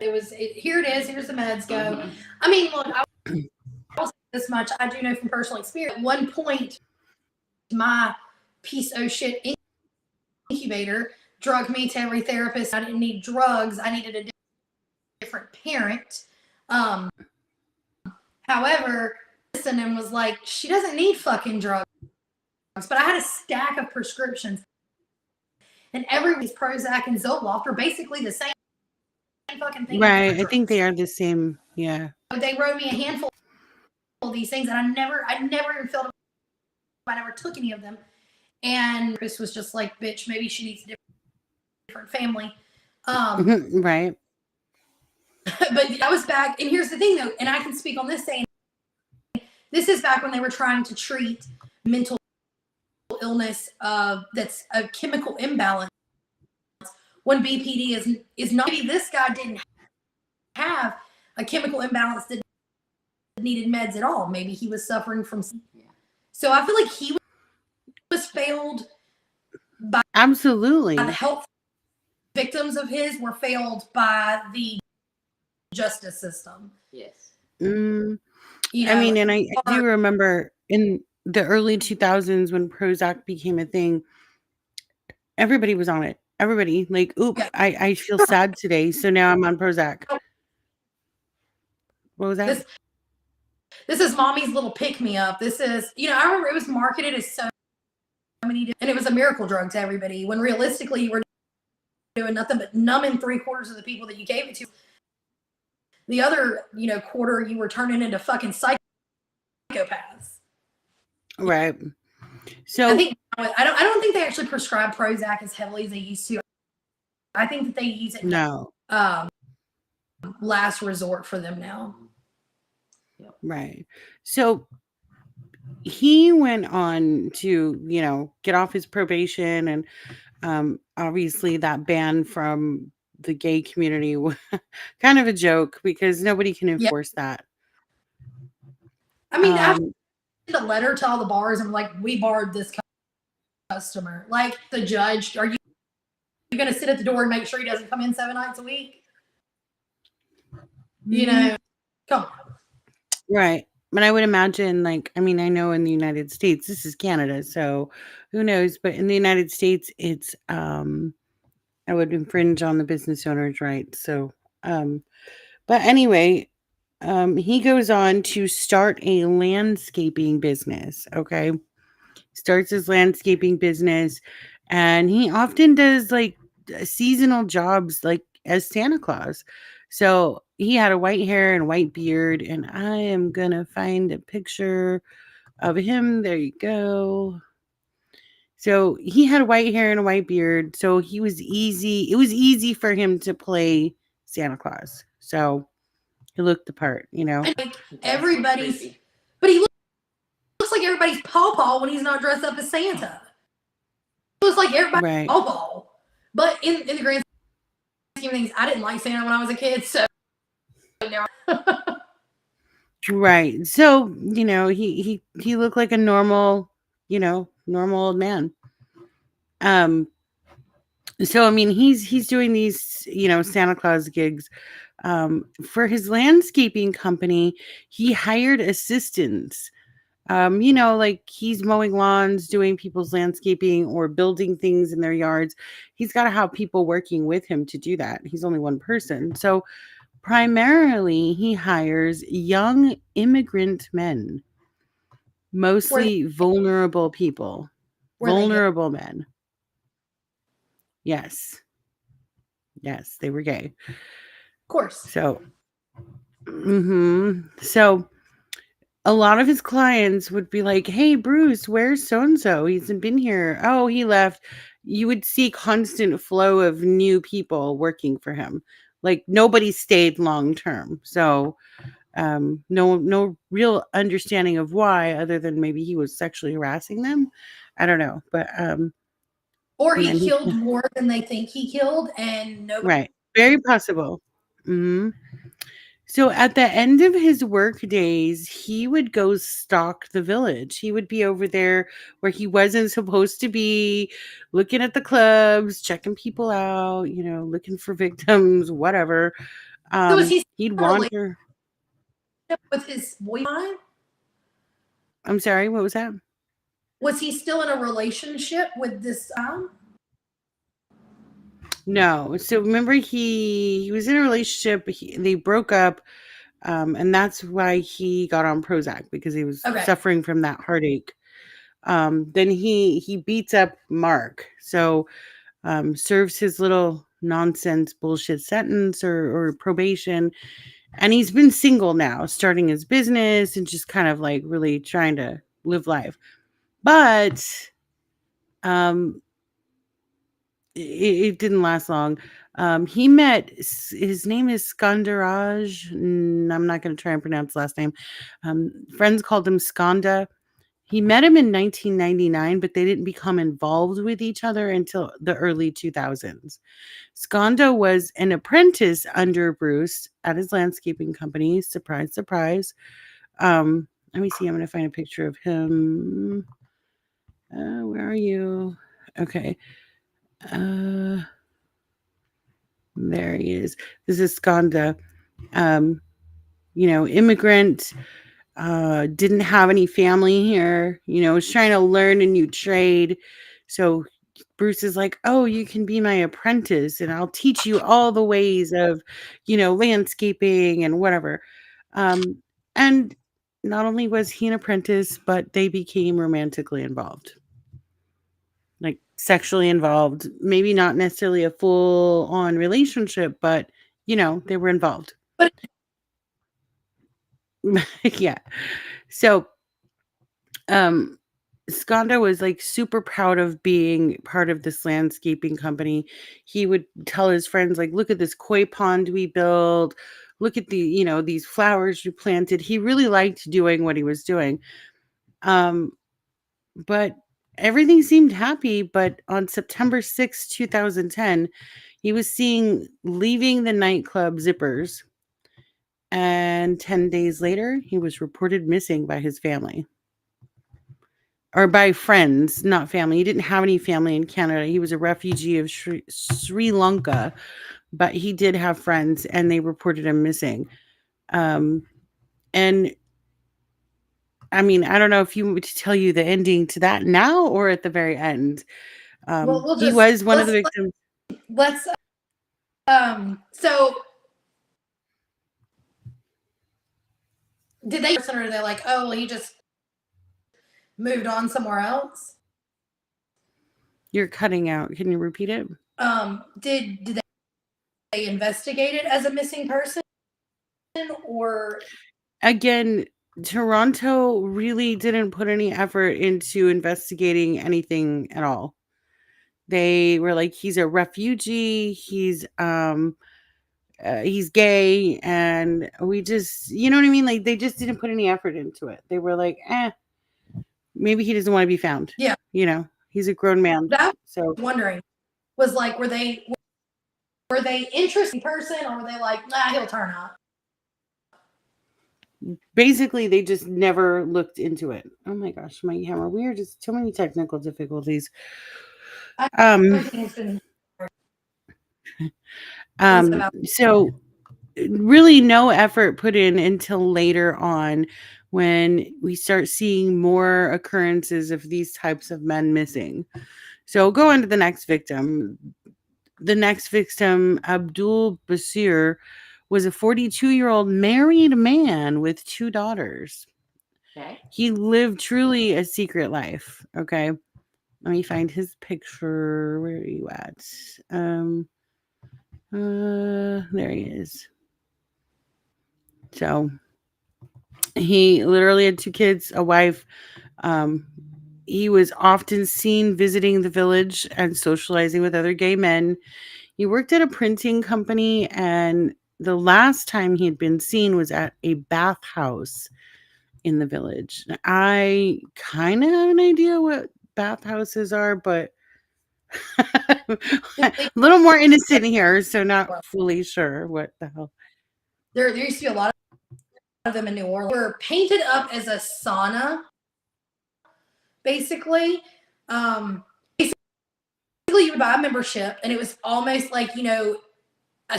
Here it is. Here's the meds. Go. Mm-hmm. I mean, look, I'll say this much. I do know from personal experience. At one point, my piece of shit incubator drugged me to every therapist. I didn't need drugs. I needed a different parent. However, listened and was like, she doesn't need fucking drugs. But I had a stack of prescriptions, and everybody's Prozac and Zoloft are basically the same fucking thing. Right. I think they are the same. Yeah. They wrote me a handful of these things, and I never even filled them. I never took any of them. And Chris was just like, bitch, maybe she needs a different family. Right. But I was back, and here's the thing though, and I can speak on this saying, this is back when they were trying to treat mental illness that's a chemical imbalance. When BPD is not, maybe this guy didn't have a chemical imbalance that needed meds at all. Maybe he was suffering from. So I feel like he was failed by. Absolutely. The health victims of his were failed by the justice system. Yes. You know, I mean, and I do remember in the early 2000s when Prozac became a thing, everybody was on it. Everybody, like, oop, Yeah. I feel sad today, so now I'm on Prozac. What was that? This is mommy's little pick-me-up. This is, you know, I remember it was marketed as so many, and it was a miracle drug to everybody, when realistically you were doing nothing but numbing 3/4 of the people that you gave it to. The other, you know, quarter you were turning into fucking psychopaths. Right. So I think I don't think they actually prescribe Prozac as heavily as they used to. I think that they use it last resort for them now. Right. So he went on to, you know, get off his probation, and obviously that ban from the gay community was kind of a joke because nobody can enforce that. I mean, I sent a letter to all the bars and like, we barred this customer. Like, the judge, are you going to sit at the door and make sure he doesn't come in 7 nights a week? You know, come on. Right. But I would imagine, like, I mean, I know in the United States, this is Canada, so who knows? But in the United States, it's I would infringe on the business owner's rights. So, but anyway, he goes on to start a landscaping business. Okay. Starts his landscaping business, and he often does like seasonal jobs, like as Santa Claus. So he had a white hair and white beard, and I am gonna find a picture of him. There you go. So he had white hair and a white beard, so he was easy. It was easy for him to play Santa Claus. So he looked the part, you know. Like everybody's, but he looks like everybody's pawpaw when he's not dressed up as Santa. He looks like everybody's pawpaw. But in the grand scheme of things, I didn't like Santa when I was a kid, so now. Right. So, you know, he looked like a normal, you know, normal old man. So I mean, he's doing these, you know, Santa Claus gigs. For his landscaping company, he hired assistants. You know, like he's mowing lawns, doing people's landscaping or building things in their yards. He's got to have people working with him to do that. He's only one person. So primarily he hires young immigrant men, mostly vulnerable people, vulnerable men. Yes. Yes, they were gay. Of course. So, so a lot of his clients would be like, "Hey, Bruce, where's so-and-so? He hasn't been here. Oh, he left." You would see constant flow of new people working for him. Like nobody stayed long term. So, no real understanding of why, other than maybe he was sexually harassing them. I don't know, but or he killed more than they think he killed, and nobody. Right, very possible. So at the end of his work days, he would go stalk the village. He would be over there where he wasn't supposed to be, looking at the clubs, checking people out, you know, looking for victims, whatever. So was he'd wander with his boyfriend? I'm sorry, what was that? Was he still in a relationship with this? No. So remember, he was in a relationship. They broke up. And that's why he got on Prozac, because he was suffering from that heartache. Then he beats up Mark, so serves his little nonsense bullshit sentence or probation, and he's been single now, starting his business and just kind of like really trying to live life. But it didn't last long. He met, his name is Skandaraj. I'm not going to try and pronounce the last name. Friends called him Skanda. He met him in 1999, but they didn't become involved with each other until the early 2000s. Skanda was an apprentice under Bruce at his landscaping company. Surprise, surprise. Let me see. I'm going to find a picture of him. Where are you? Okay. There he is. This is Skanda. Immigrant, didn't have any family here, was trying to learn a new trade. So Bruce is like, oh, you can be my apprentice and I'll teach you all the ways of, landscaping and whatever. And not only was he an apprentice, but they became romantically involved. Like sexually involved, maybe not necessarily a full on relationship, but they were involved. But yeah. So Skanda was like super proud of being part of this landscaping company. He would tell his friends, like, look at this koi pond we built, look at the, these flowers you planted. He really liked doing what he was doing. But everything seemed happy. But on September 6th, 2010, he was leaving the nightclub Zippers. And 10 days later, he was reported missing by his family. Or by friends, not family. He didn't have any family in Canada. He was a refugee of Sri Lanka, but he did have friends, and they reported him missing. And I mean, I don't know if you want me to tell you the ending to that now or at the very end. He was one of the victims. So did they, or are they like, oh, well, he just moved on somewhere else? You're cutting out. Can you repeat it? Did they investigate it as a missing person, or again, Toronto really didn't put any effort into investigating anything at all. They were like, he's a refugee, he's gay, and we just, you know what I mean? Like, they just didn't put any effort into it. They were like, maybe he doesn't want to be found. Yeah. He's a grown man. That so wondering was like, were they interested in person, or were they like, nah, he'll turn up? Basically, they just never looked into it. Oh my gosh, my camera. We are just too many technical difficulties. So really no effort put in until later on, when we start seeing more occurrences of these types of men missing. So go on to the next victim. The next victim, Abdul Basir, was a 42-year-old married man with 2 daughters. Okay. He lived truly a secret life. Okay. Let me find his picture. Where are you at? There he is. So he literally had 2 kids, a wife. He was often seen visiting the village and socializing with other gay men. He worked at a printing company, and the last time he had been seen was at a bathhouse in the village. I kind of have an idea what bathhouses are, but a little more innocent here, so not fully sure what the hell. There used to be a lot of them in New Orleans. They were painted up as a sauna, basically. Basically, you would buy a membership, and it was almost like, a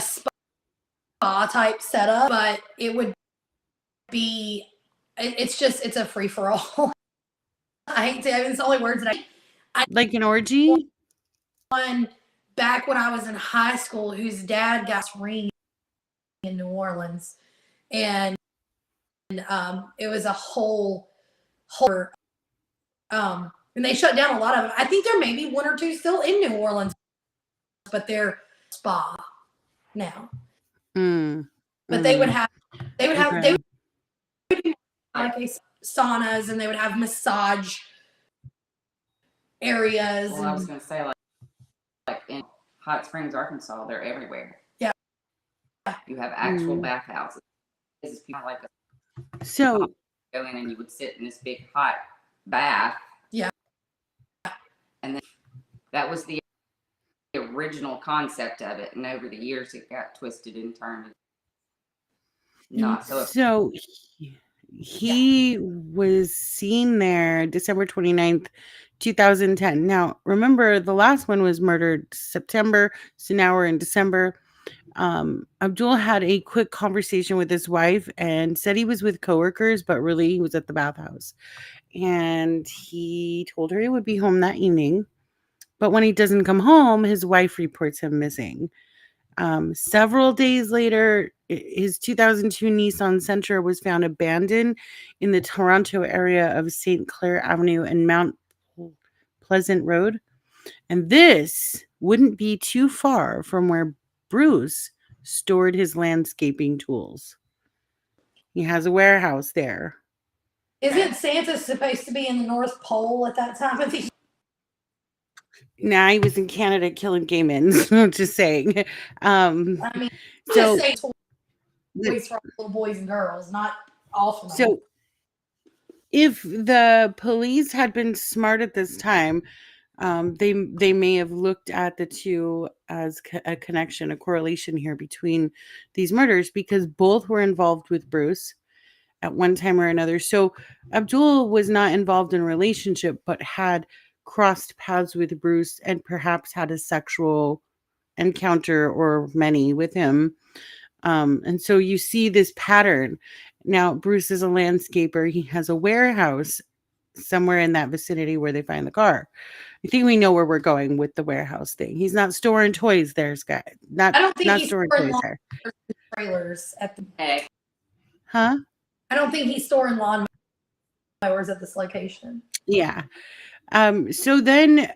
spa type setup, but it would be, it's a free for all. I hate to, it's the only words that I like an orgy. One back when I was in high school, whose dad got ring in New Orleans, and it was a whole and they shut down a lot of them. I think there may be one or two still in New Orleans, but they're spa now. But they would have like a saunas, and they would have massage areas. Well, I was going to say, like in Hot Springs, Arkansas, they're everywhere. Yeah. You have actual bathhouses. This is like so go in and you would sit in this big hot bath. Yeah. And then that was the original concept of it, and over the years it got twisted and turned. Not so. He was seen there December 29th, 2010. Now, remember, the last one was murdered September, so now we're in December. Abdul had a quick conversation with his wife and said he was with coworkers, but really he was at the bathhouse. And he told her he would be home that evening. But when he doesn't come home, his wife reports him missing. Several days later, his 2002 Nissan Sentra was found abandoned in the Toronto area of St. Clair Avenue and Mount Pleasant Road. And this wouldn't be too far from where Bruce stored his landscaping tools. He has a warehouse there. Isn't Santa supposed to be in the North Pole at that time of the year? Nah, he was in Canada killing gay men. Just saying. I mean, so just say toys for little boys and girls, not all for them. So if the police had been smart at this time, they may have looked at the two as a connection, a correlation here between these murders, because both were involved with Bruce at one time or another. So Abdul was not involved in a relationship, but had crossed paths with Bruce and perhaps had a sexual encounter or many with him. And so you see this pattern. Now, Bruce is a landscaper. He has a warehouse somewhere in that vicinity where they find the car. I think we know where we're going with the warehouse thing. He's not storing toys there, Scott. I don't think not he's storing storing toys there. trailers at the egg. Huh? I don't think he's storing lawn mowers at this location. Yeah. So then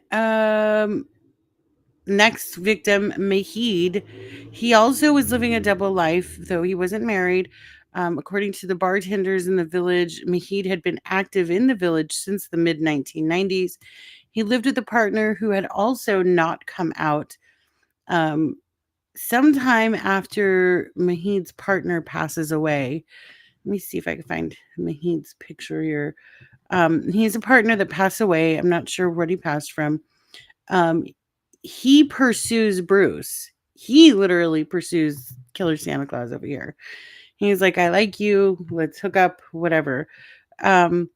next victim, Mahid, he also was living a double life, though he wasn't married. According to the bartenders in the village, Mahid had been active in the village since the mid 1990s. He lived with a partner who had also not come out. Sometime after Mahid's partner passes away, let me see if I can find Mahid's picture here. He's a partner that passed away. I'm not sure what he passed from. He pursues Bruce. He literally pursues Killer Santa Claus over here. He's like, I like you. Let's hook up, whatever. I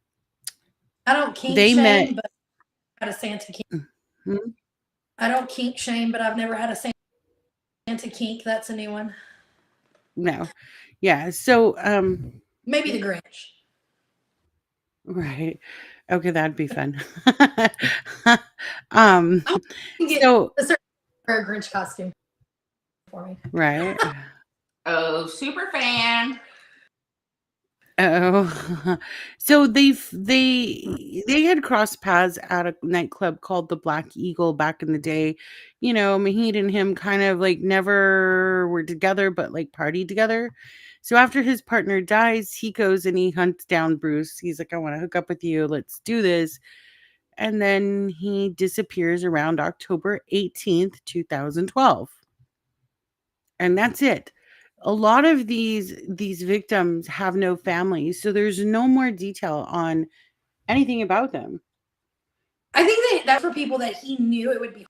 don't kink shame, but I've had a Santa kink. I don't kink shame, but I've never had a Santa kink. That's a new one. No. Yeah. So maybe the Grinch. Right. Okay, that'd be fun. So a Grinch costume for me. Right. Oh, super fan. Oh, so they had crossed paths at a nightclub called the Black Eagle back in the day. You know, Mahid and him kind of like never were together, but like partied together. So after his partner dies, he goes and he hunts down Bruce. He's like, I want to hook up with you. Let's do this. And then he disappears around October 18th, 2012. And that's it. A lot of these victims have no families, so there's no more detail on anything about them. I think that's for people that he knew it would be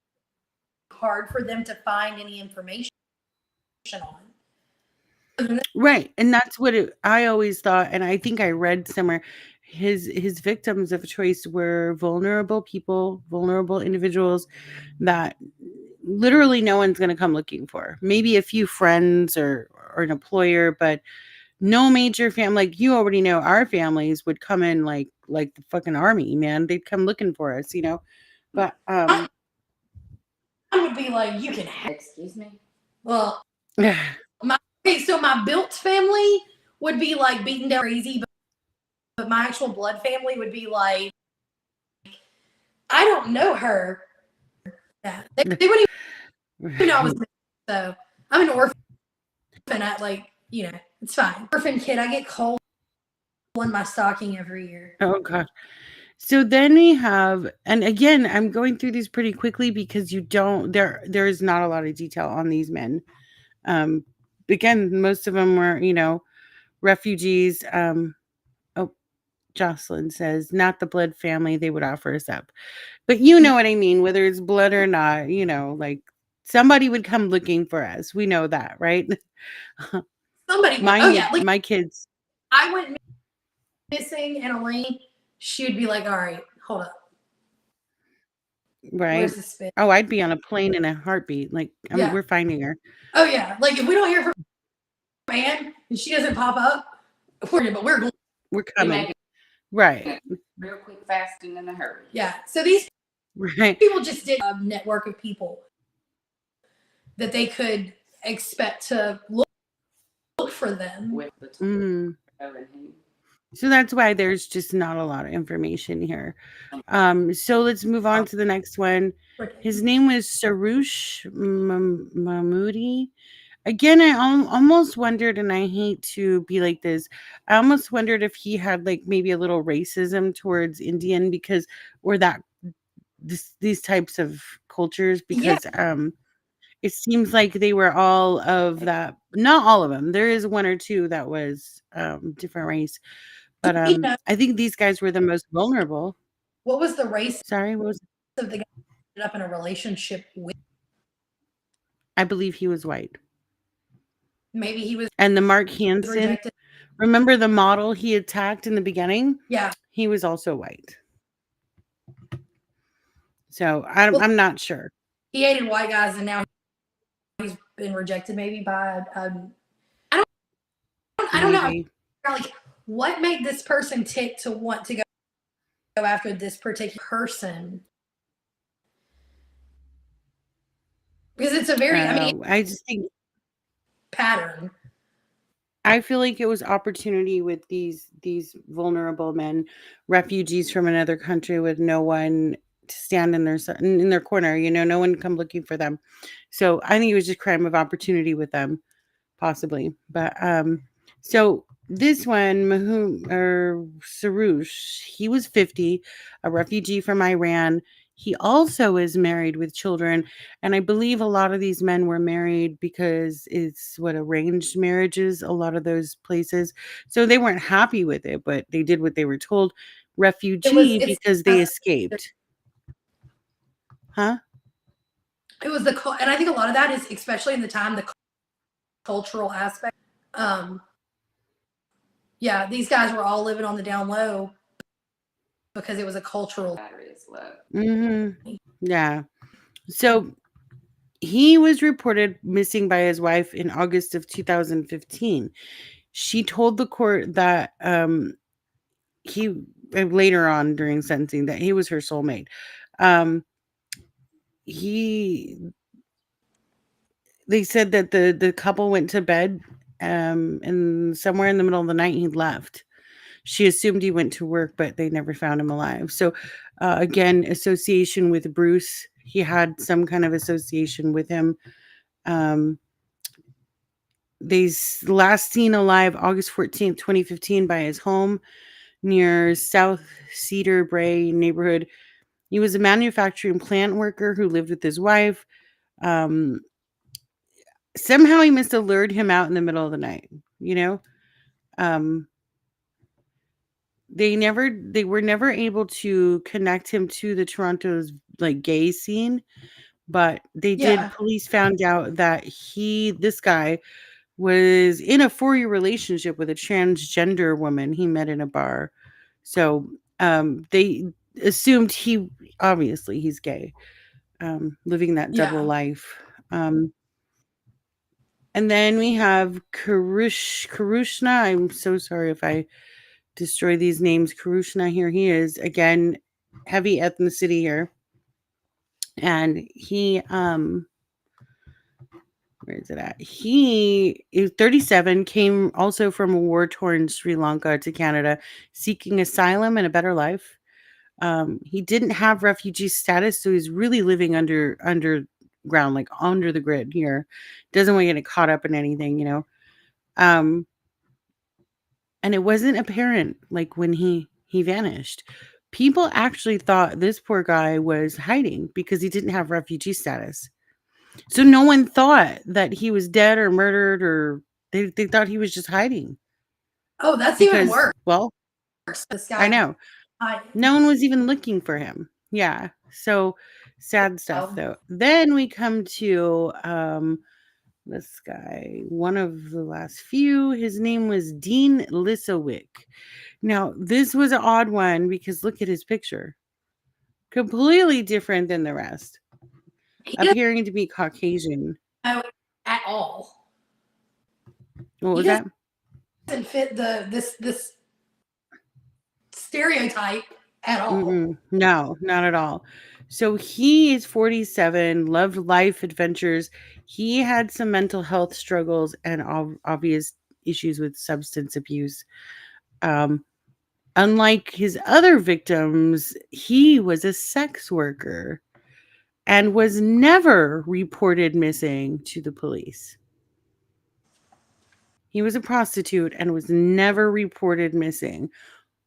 hard for them to find any information on. Right, and that's what I always thought, and I think I read somewhere his victims of choice were vulnerable people, vulnerable individuals that literally no one's going to come looking for. Maybe a few friends or an employer, but no major family. Like, you already know, our families would come in like the fucking army, man. They'd come looking for us, you know. But I would be like, you can have. Excuse me. Well, so my Built family would be like beaten down crazy, but my actual blood family would be like, I don't know her. Yeah, they wouldn't even know I was. So I'm an orphan at like, it's fine. Orphan kid, I get coal in my stocking every year. Oh God. So then we have, and again, I'm going through these pretty quickly because there is not a lot of detail on these men. Again, most of them were, refugees. Oh, Jocelyn says, not the blood family, they would offer us up. But you know what I mean, whether it's blood or not, like somebody would come looking for us. We know that, right? Somebody would. Oh yeah, like my kids. I went missing and Elaine, she would be like, all right, hold up. Right. Where's the spin? Oh, I'd be on a plane in a heartbeat. Like, Yeah. we're finding her. Oh yeah. Like if we don't hear from Anne and she doesn't pop up, we're going. We're coming. Right. Real quick, fast, and in a hurry. Yeah. So these Right. people just did a network of people that they could expect to look for them. With the So that's why there's just not a lot of information here. So let's move on to the next one. His name was Sarush Mahmoodi. Again, I almost wondered, and I hate to be like this, I almost wondered if he had like maybe a little racism towards Indian because, or that these types of cultures, because it seems like they were all of that. Not all of them. There is one or two that was different race. But I think these guys were the most vulnerable. What was the race? Sorry, what was of the guy ended up in a relationship with? I believe he was white. Maybe he was. And the Mark Hansen, rejected. Remember the model he attacked in the beginning? Yeah. He was also white. So I'm not sure. He hated white guys, and now he's been rejected maybe by I don't know. Like, what made this person tick to want to go after this particular person? Because it's a very, I just think pattern. I feel like it was opportunity with these vulnerable men, refugees from another country with no one to stand in their corner, no one come looking for them. So I think it was just crime of opportunity with them, possibly. But so this one, Sarush, he was 50, a refugee from Iran. He also is married with children. And I believe a lot of these men were married because it's arranged marriages, a lot of those places. So they weren't happy with it, but they did what they were told. Refugee because they escaped. Huh? It was and I think a lot of that is, especially in the time, the cultural aspect. Yeah, these guys were all living on the down low because it was a cultural. Yeah. So he was reported missing by his wife in August of 2015. She told the court that he later on during sentencing that he was her soulmate. They said that the couple went to bed and somewhere in the middle of the night he left. She assumed he went to work, but they never found him alive. So again, association with Bruce. He had some kind of association with him. They last seen alive August 14th, 2015 by his home near South Cedar Brae neighborhood. He was a manufacturing plant worker who lived with his wife. Somehow he must have lured him out in the middle of the night, they were never able to connect him to the Toronto's gay scene, but they did. Police found out that this guy was in a 4-year relationship with a transgender woman he met in a bar. So they assumed he's gay, living that double life. And then we have Karushna. I'm so sorry if I destroy these names. Karushna, here he is again, heavy ethnicity here, and he where is it at? He is 37, came also from a war-torn Sri Lanka to Canada, seeking asylum and a better life. He didn't have refugee status, so he's really living underground, like under the grid here. Doesn't want to get caught up in anything, you know. Um, and it wasn't apparent, like when he vanished. People actually thought this poor guy was hiding because he didn't have refugee status. So no one thought that he was dead or murdered, or they thought he was just hiding Oh, that's even because, worse. well, This I guy. know. No one was even looking for him. Yeah. So sad stuff though. Then we come to this guy, one of the last few. His name was Dean Lissowick. Now, this was an odd one because look at his picture. Completely different than the rest. He doesn't Appearing to be Caucasian. know at all. What was He that? doesn't fit this stereotype at all. No, not at all. So he is 47, loved life adventures. He had some mental health struggles and obvious issues with substance abuse. Unlike his other victims, he was a sex worker and was never reported missing to the police. He was a prostitute and was never reported missing.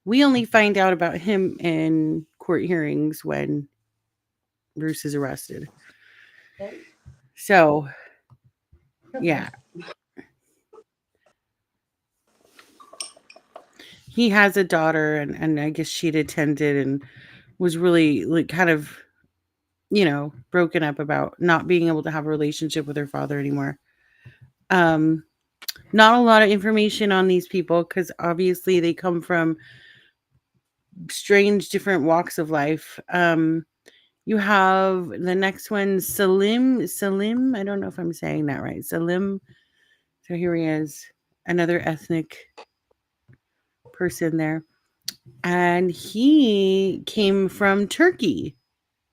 We only find out about him in court hearings when Bruce is arrested. So, yeah. He has a daughter, and I guess she'd attended and was really like kind of, broken up about not being able to have a relationship with her father anymore. Not a lot of information on these people because obviously they come from strange different walks of life. You have the next one, Salim. I don't know if I'm saying that right. Salim. So here he is, another ethnic person there. And he came from Turkey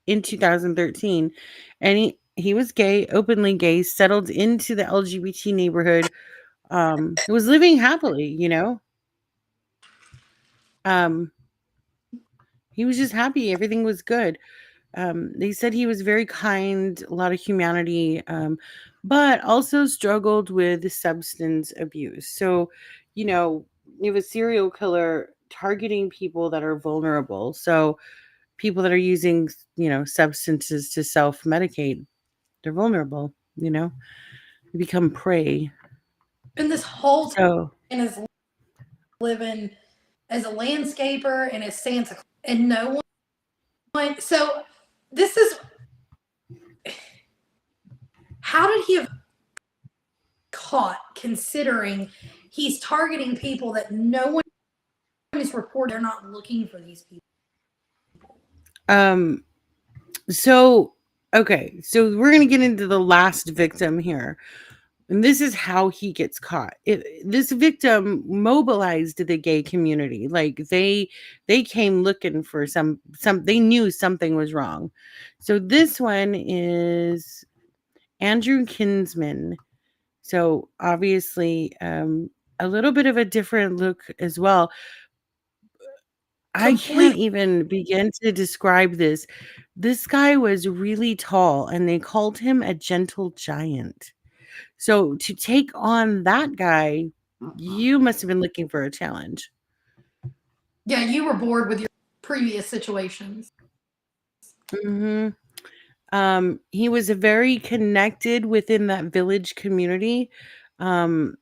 in 2013. And he was gay, openly gay, settled into the LGBT neighborhood. Was living happily, he was just happy. Everything was good. They said he was very kind, a lot of humanity, but also struggled with substance abuse. So, you have a serial killer targeting people that are vulnerable. So, people that are using, substances to self medicate, they're vulnerable, they become prey. And this whole time So, is living as a landscaper and as Santa Claus, and no one. So this is how did he have caught? Considering he's targeting people that no one is reported, they're not looking for these people. So okay, so we're gonna get into the last victim here. And this is how he gets caught. This victim mobilized the gay community. Like they came looking for some they knew something was wrong. So this one is Andrew Kinsman. So obviously a little bit of a different look as well. I can't even begin to describe this. This guy was really tall and they called him a gentle giant. So to take on that guy, you must have been looking for a challenge. Yeah, you were bored with your previous situations. He was very connected within that village community. The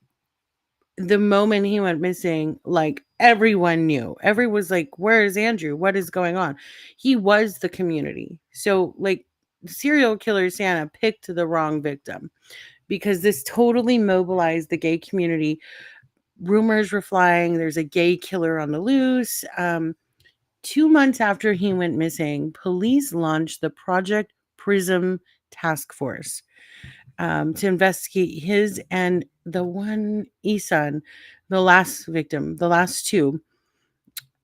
moment he went missing, like everyone knew. Everyone was like, "Where is Andrew? What is going on?" He was the community. So, like, serial killer Santa picked the wrong victim because this totally mobilized the gay community. Rumors were flying. There's a gay killer on the loose. 2 months after he went missing, police launched the Project Prism Task Force to investigate his and the one Isan, the last victim, the last two.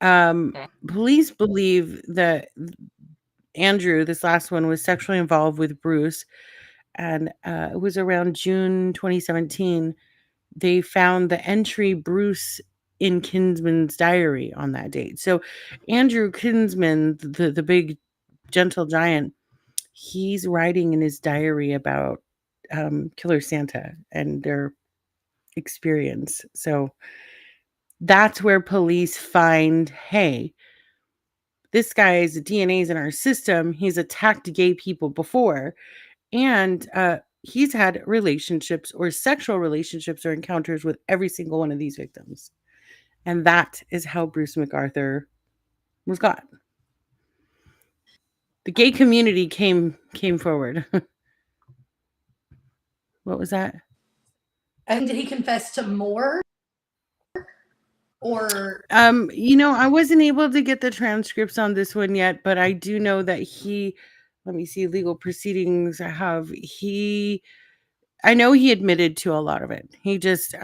Police believe that Andrew, this last one, was sexually involved with Bruce and it was around June 2017. They found the entry Bruce in Kinsman's diary on that date. So Andrew Kinsman, the big gentle giant, he's writing in his diary about Killer Santa and their experience. So that's where police find, hey, this guy's DNA's in our system. He's attacked gay people before, and he's had relationships or sexual relationships or encounters with every single one of these victims. And that is how Bruce MacArthur was got. The gay community came forward. What was that? And did he confess to more? Or I wasn't able to get the transcripts on this one yet, but I do know that let me see, legal proceedings. I know he admitted to a lot of it. He just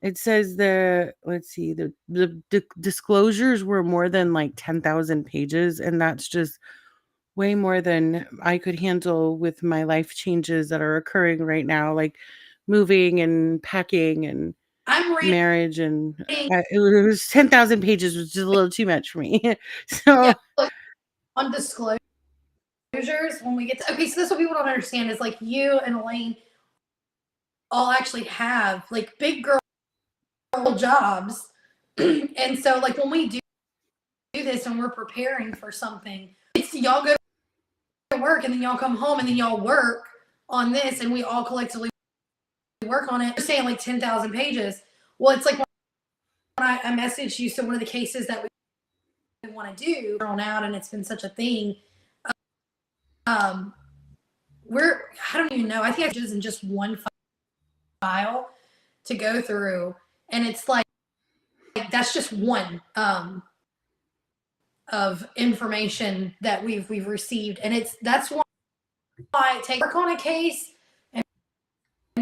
it says the disclosures were more than like 10,000 pages, and that's just way more than I could handle with my life changes that are occurring right now, like moving and packing and I'm reading marriage, and it was 10,000 pages, which is a little too much for me. So on disclosures when we get to, okay, so this is what people don't understand is like you and Elaine all actually have like big girl jobs. And so like when we do this and we're preparing for something, it's y'all go to work and then y'all come home and then y'all work on this and we all collectively work on it. You're saying like 10,000 pages. Well, it's like when I messaged you, so one of the cases that we want to do thrown out, and it's been such a thing. I don't even know. I think it's in just one file to go through, and it's like that's just one of information that we've received, and that's why I take work on a case and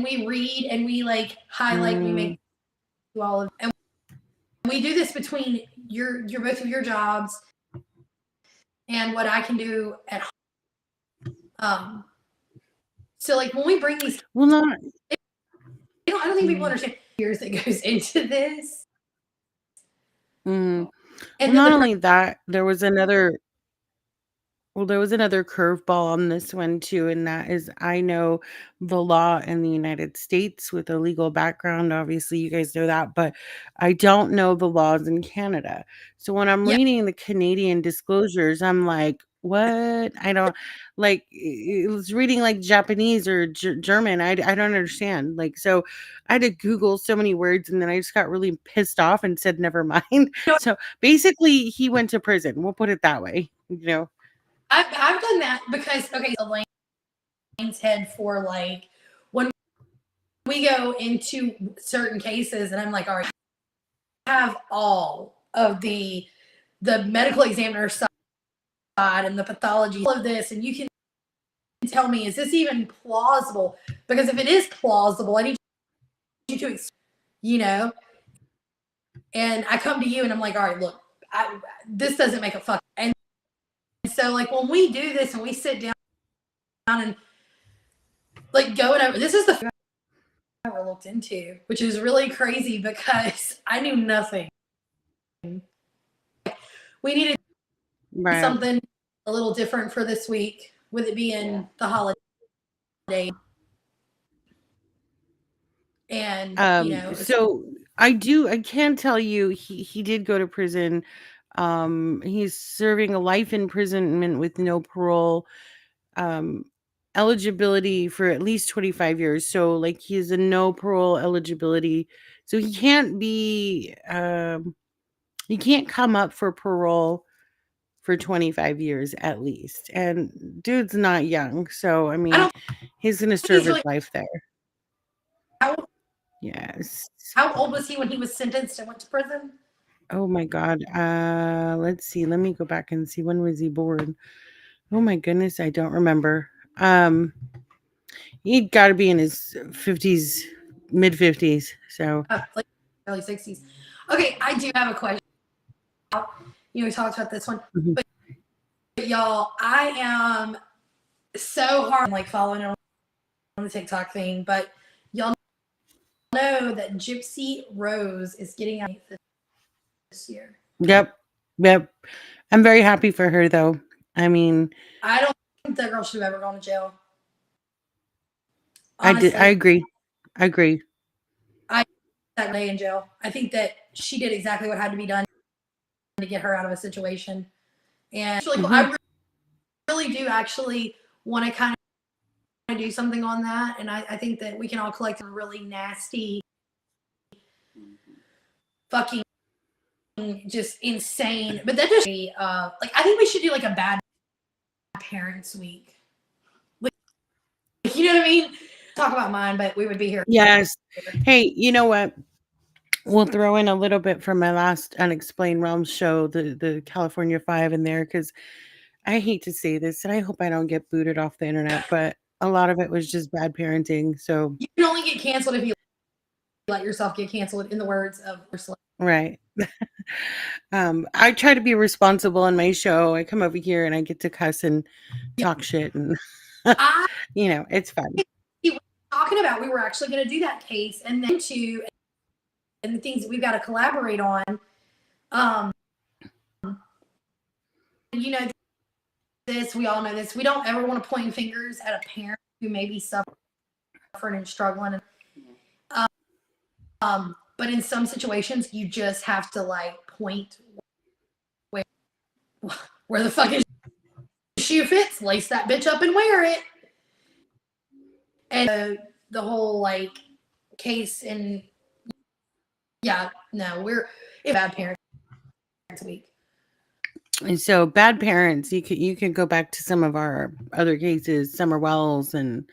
we read and we like highlight, we make all of, and we do this between your both of your jobs and what I can do at home. So like when we bring these, I don't think people understand years that goes into this. And not only that, there was another curveball on this one too, and that is, I know the law in the United States with a legal background. Obviously, you guys know that, but I don't know the laws in Canada. So when I'm reading the Canadian disclosures, I'm like, what? I don't like. It was reading like Japanese or German. I don't understand. Like, so I had to Google so many words, and then I just got really pissed off and said, never mind. So basically, he went to prison. We'll put it that way. I've done that because Elaine's head for like when we go into certain cases and I'm like, all right, I have all of the medical examiner side and the pathology, all of this, and you can tell me, is this even plausible? Because if it is plausible, I need you to, and I come to you and I'm like, all right, look, this doesn't make a fuck. And so like when we do this and we sit down and like going over, this is the thing I ever looked into, which is really crazy because I knew nothing. We needed something a little different for this week, with it being the holiday. And so I can tell you he did go to prison. He's serving a life imprisonment with no parole, eligibility for at least 25 years. So like he's a no parole eligibility. So he can't come up for parole for 25 years at least. And dude's not young. So I mean, he's going to serve his life there. Yes. How old was he when he was sentenced and went to prison? Oh my God. Let's see. Let me go back and see, when was he born? Oh my goodness, I don't remember. He'd got to be in his 50s, mid 50s. So like early 60s. Okay, I do have a question. We talked about this one, but y'all, I am so hard like following the TikTok thing, but y'all know that Gypsy Rose is getting out this year. Yep. I'm very happy for her, though. I mean, I don't think that girl should have ever gone to jail. I Honestly, agree. that day in jail. I think that she did exactly what had to be done to get her out of a situation. And actually, I really do actually want to kind of do something on that. And I think that we can all collect a really nasty, fucking, just insane. But that just like, I think we should do like a bad parents week. Like, you know what I mean? Talk about mine, but we would be here. Yes. Hey, you know what? We'll throw in a little bit from my last Unexplained Realms show, the California 5 in there, because I hate to say this, and I hope I don't get booted off the internet, but a lot of it was just bad parenting. So you can only get canceled if you let yourself get canceled, in the words of Ursula. Right. I try to be responsible in my show. I come over here and I get to cuss and talk shit, and it's fun. We were talking about we were actually going to do that case, and then and the things that we've got to collaborate on. This, we all know this. We don't ever want to point fingers at a parent who may be suffering and struggling. But in some situations, you just have to like point where the fucking shoe fits, lace that bitch up and wear it. And the whole like case, and we're bad parents week. And so bad parents, you can go back to some of our other cases, Summer Wells, and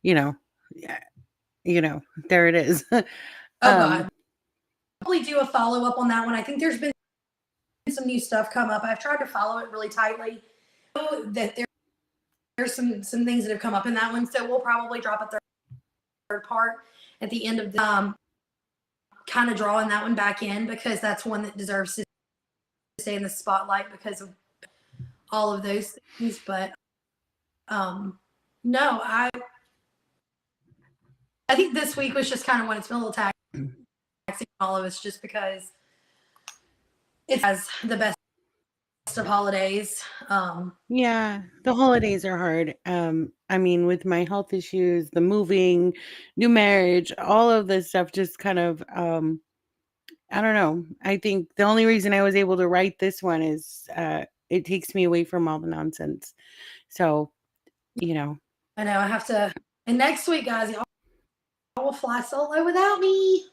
there it is. God. Probably do a follow-up on that one. I think there's been some new stuff come up. I've tried to follow it really tightly. I know that there's some things that have come up in that one, so we'll probably drop a third part at the end of the kind of drawing that one back in, because that's one that deserves to stay in the spotlight because of all of those things. But no, I think this week was just kind of when it's been a little taxing all of us, just because it has the best of holidays. Yeah, the holidays are hard. I mean, with my health issues, the moving, new marriage, all of this stuff just kind of I don't know. I think the only reason I was able to write this one is it takes me away from all the nonsense. So, I know I have to. And next week, guys, y'all will fly solo without me.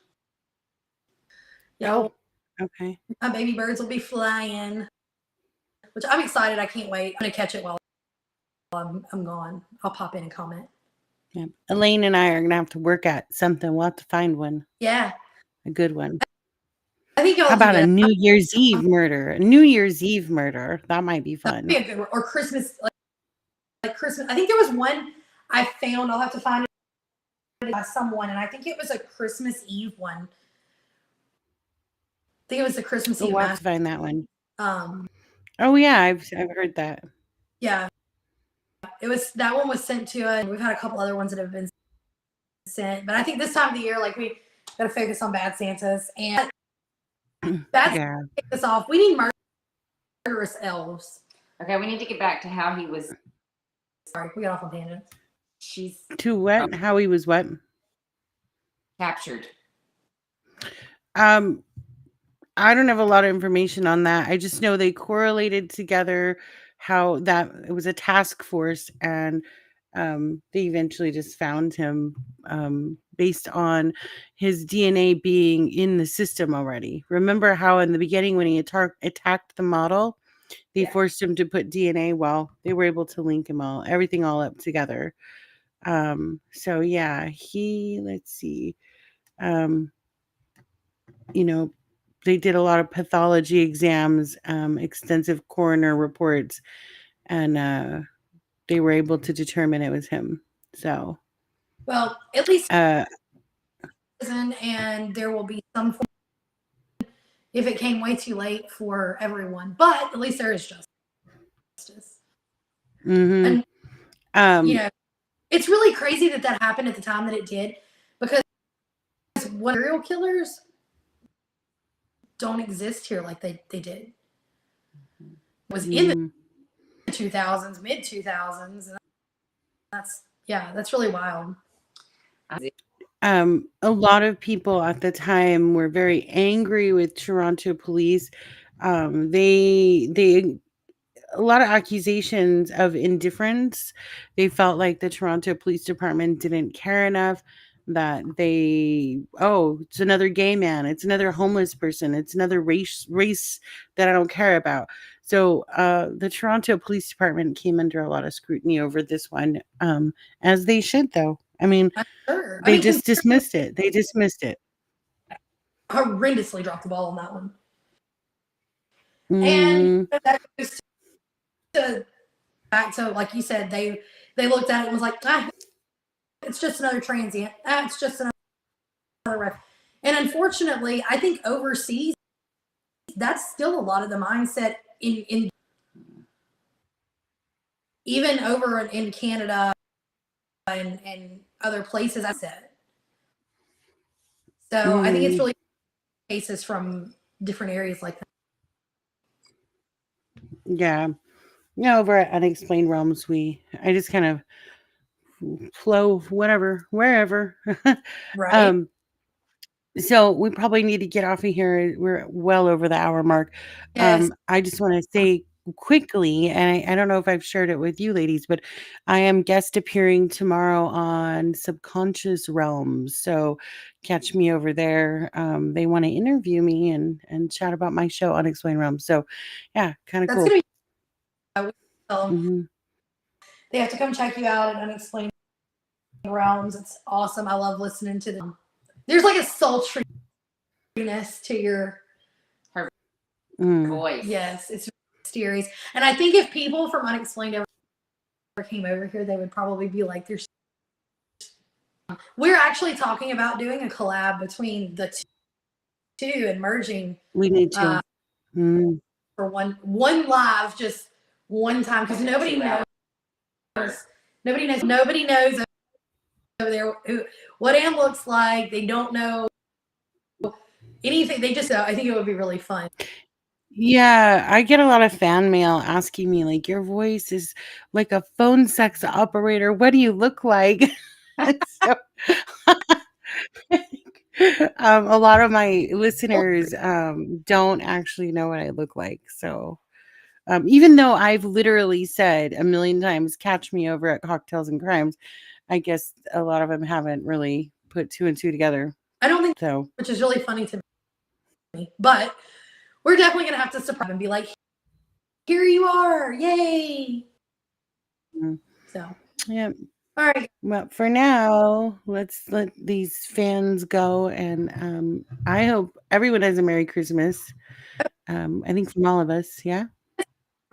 Oh, okay. My baby birds will be flying, which I'm excited. I can't wait. I'm gonna catch it while I'm gone. I'll pop in and comment. Yeah. Elaine and I are gonna have to work at something. We'll have to find one. Yeah, a good one. I think How about a New Year's Eve murder? A New Year's Eve murder. That might be fun. Be a good one. Or Christmas, like Christmas. I think there was one I found. I'll have to find it by someone, and I think it was a Christmas Eve one. I think it was the Christmas Eve. We'll have to find that one. Oh yeah, I've heard that. Yeah, it was, that one was sent to us. We've had a couple other ones that have been sent, but I think this time of the year, like, we got to focus on bad Santas, and Santa kick us off. We need murderous elves. Okay, we need to get back to how he was. Sorry, we got off on tangents. She's to what? How he was what? Captured. I don't have a lot of information on that. I just know they correlated together how that it was a task force, and they eventually just found him based on his DNA being in the system already. Remember how in the beginning when he attacked the model, they forced him to put DNA? Well, they were able to link him everything all up together. So yeah, let's see. They did a lot of pathology exams, extensive coroner reports, and they were able to determine it was him. So, well, at least and there will be some form if it came way too late for everyone, but at least there is justice. Mm-hmm. And it's really crazy that happened at the time that it did, because serial killers don't exist here like they did. It was in the 2000s, mid 2000s. That's really wild. A lot of people at the time were very angry with Toronto police. They a lot of accusations of indifference. They felt like the Toronto Police Department didn't care enough, that it's another gay man, it's another homeless person, it's another race that I don't care about. So the Toronto Police Department came under a lot of scrutiny over this one, as they should, though. I mean, Sure. they just dismissed it. They dismissed it. Horrendously dropped the ball on that one. Mm. And that goes back to, like you said, they looked at it and was like, it's just another transient. It's just another ref. And unfortunately, I think overseas, that's still a lot of the mindset in even over in Canada and other places. I said. So I think it's really cases from different areas like that. Yeah. Over at Unexplained Realms, I just kind of flow wherever. Right. So we probably need to get off of here. We're well over the hour mark. Yes. I just want to say quickly, and I don't know if I've shared it with you ladies, but I am guest appearing tomorrow on Subconscious Realms. So catch me over there. They want to interview me and chat about my show, Unexplained Realms. So yeah, kind of That's cool. gonna be they have to come check you out at Unexplained Realms. It's awesome. I love listening to them. There's like a sultriness to your voice. Yes, it's mysterious. And I think if people from Unexplained ever came over here, they would probably be like, "There's." We're actually talking about doing a collab between the two and merging. We need to For one live, just one time, because nobody knows. Nobody knows over there what Anne looks like. They don't know anything. They just, I think it would be really fun. Yeah, I get a lot of fan mail asking me, like, your voice is like a phone sex operator. What do you look like? So, a lot of my listeners don't actually know what I look like. So, even though I've literally said a million times, catch me over at Cocktails and Crimes, I guess a lot of them haven't really put two and two together. I don't think so, which is really funny to me. But we're definitely going to have to surprise and be like, here you are. Yay. So, yeah. All right. Well, for now, let's let these fans go. And I hope everyone has a Merry Christmas. I think from all of us. Yeah.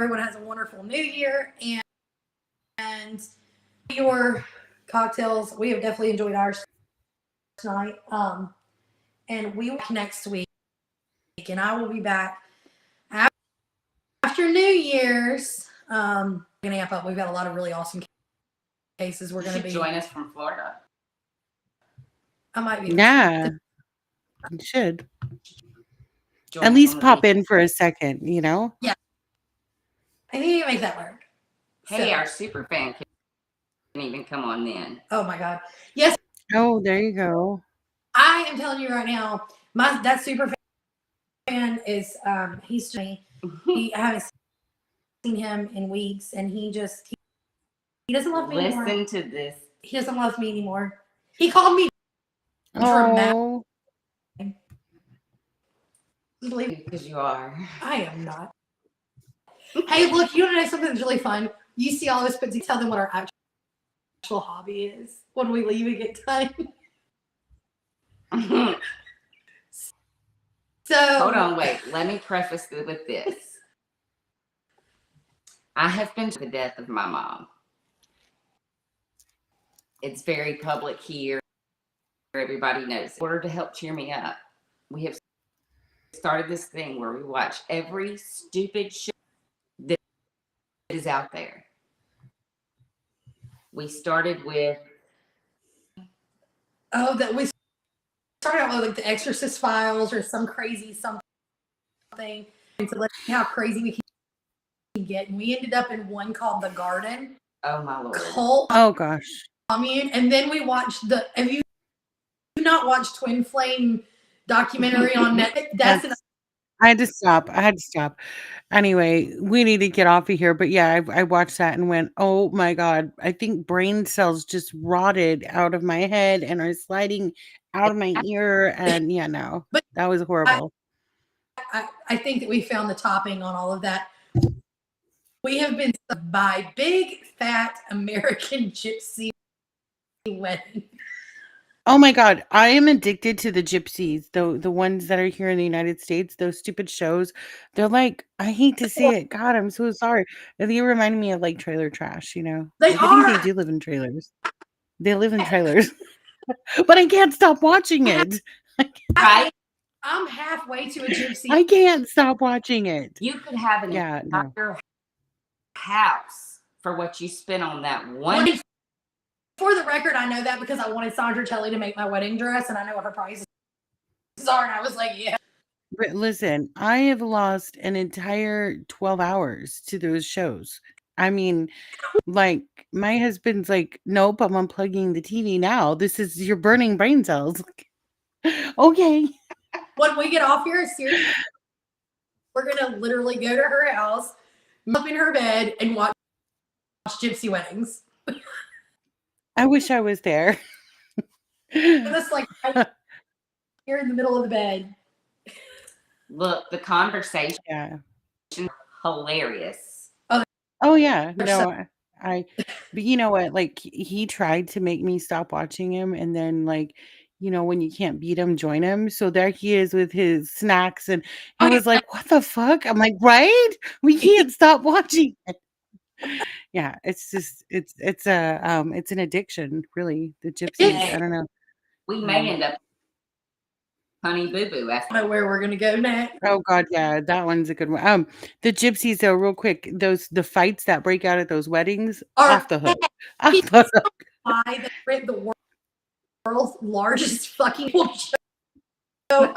Everyone has a wonderful new year. And your cocktails, we have definitely enjoyed ours tonight. And we will next week. And I will be back after New Year's. We're gonna amp up. We've got a lot of really awesome cases. We're gonna join us from Florida. I might be. Yeah, you should at least pop in for a second. Yeah, I think you can make that work. Hey, our super fan can even come on then. Oh my God, yes. Oh, there you go. I am telling you right now, that super fan is he's me. I haven't seen him in weeks, and he doesn't love me anymore. Listen to this. He doesn't love me anymore. He called me dramatic. Because you are. I am not. Hey, look, you want to know something that's really fun? You see all this, but to tell them what our actual hobby is when we leave and get done. So hold on, wait. Let me preface it with this. I have been to the death of my mom. It's very public here. Everybody knows. In order to help cheer me up, we have started this thing where we watch every stupid show that is out there. We started with that we started out with like the Exorcist Files or some crazy something, and to let you know how crazy we can get. And we ended up in one called The Garden. oh my lord, Cult Oh gosh. Commune, and then we watched the. Have you not watched Twin Flame documentary on Netflix? I had to stop. Anyway, we need to get off of here. But yeah, I watched that and went, oh my God. I think brain cells just rotted out of my head and are sliding out of my ear. And yeah, no, But that was horrible. I think that we found the topping on all of that. We have been sucked by big fat American gypsy wedding. Oh my God. I am addicted to the gypsies, the ones that are here in the United States, those stupid shows. They're like, I hate to say it. God, I'm so sorry. They remind me of like trailer trash, you know? They Like, I think they are. do live in trailers. They live in trailers. But I can't stop watching it. right? I'm halfway to a gypsy. I can't stop watching it. You could have an Yeah, no. entire house for what you spent on that one. For the record, I know that because I wanted Sandra Telly to make my wedding dress, and I know what her prices are. And I was like, yeah. But listen, I have lost an entire 12 hours to those shows. I mean, like, my husband's like, nope, I'm unplugging the TV now. You're burning brain cells. Okay. When we get off here, seriously, we're gonna literally go to her house, up in her bed, and watch gypsy weddings. I wish I was there. Just like right here in the middle of the bed. Look, the conversation, Yeah. hilarious. Oh yeah. They're No, but you know what? Like he tried to make me stop watching him and then like, when you can't beat him, join him. So there he is with his snacks and he Oh, was like, "What the fuck?" I'm like, "Right? We can't stop watching it." Yeah, it's just it's an addiction, really. The gypsies, I don't know. We may end up Honey Boo Boo I after. don't know where we're gonna go next. Oh God, yeah, that one's a good one. The gypsies though, real quick, the fights that break out at those weddings, off the hook. Off the hook. Why the world's largest fucking show,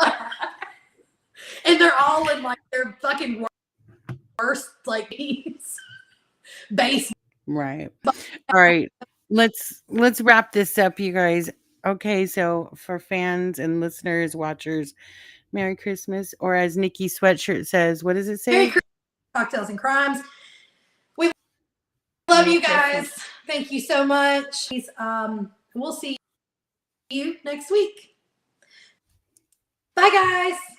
and they're all in like their fucking worst like base. Right. All right. Let's wrap this up, you guys. Okay, so for fans and listeners, watchers, Merry Christmas. Or as Nikki Sweatshirt says, what does it say? Cocktails and crimes. We love you guys. Thank you so much. We'll see you next week. Bye, guys.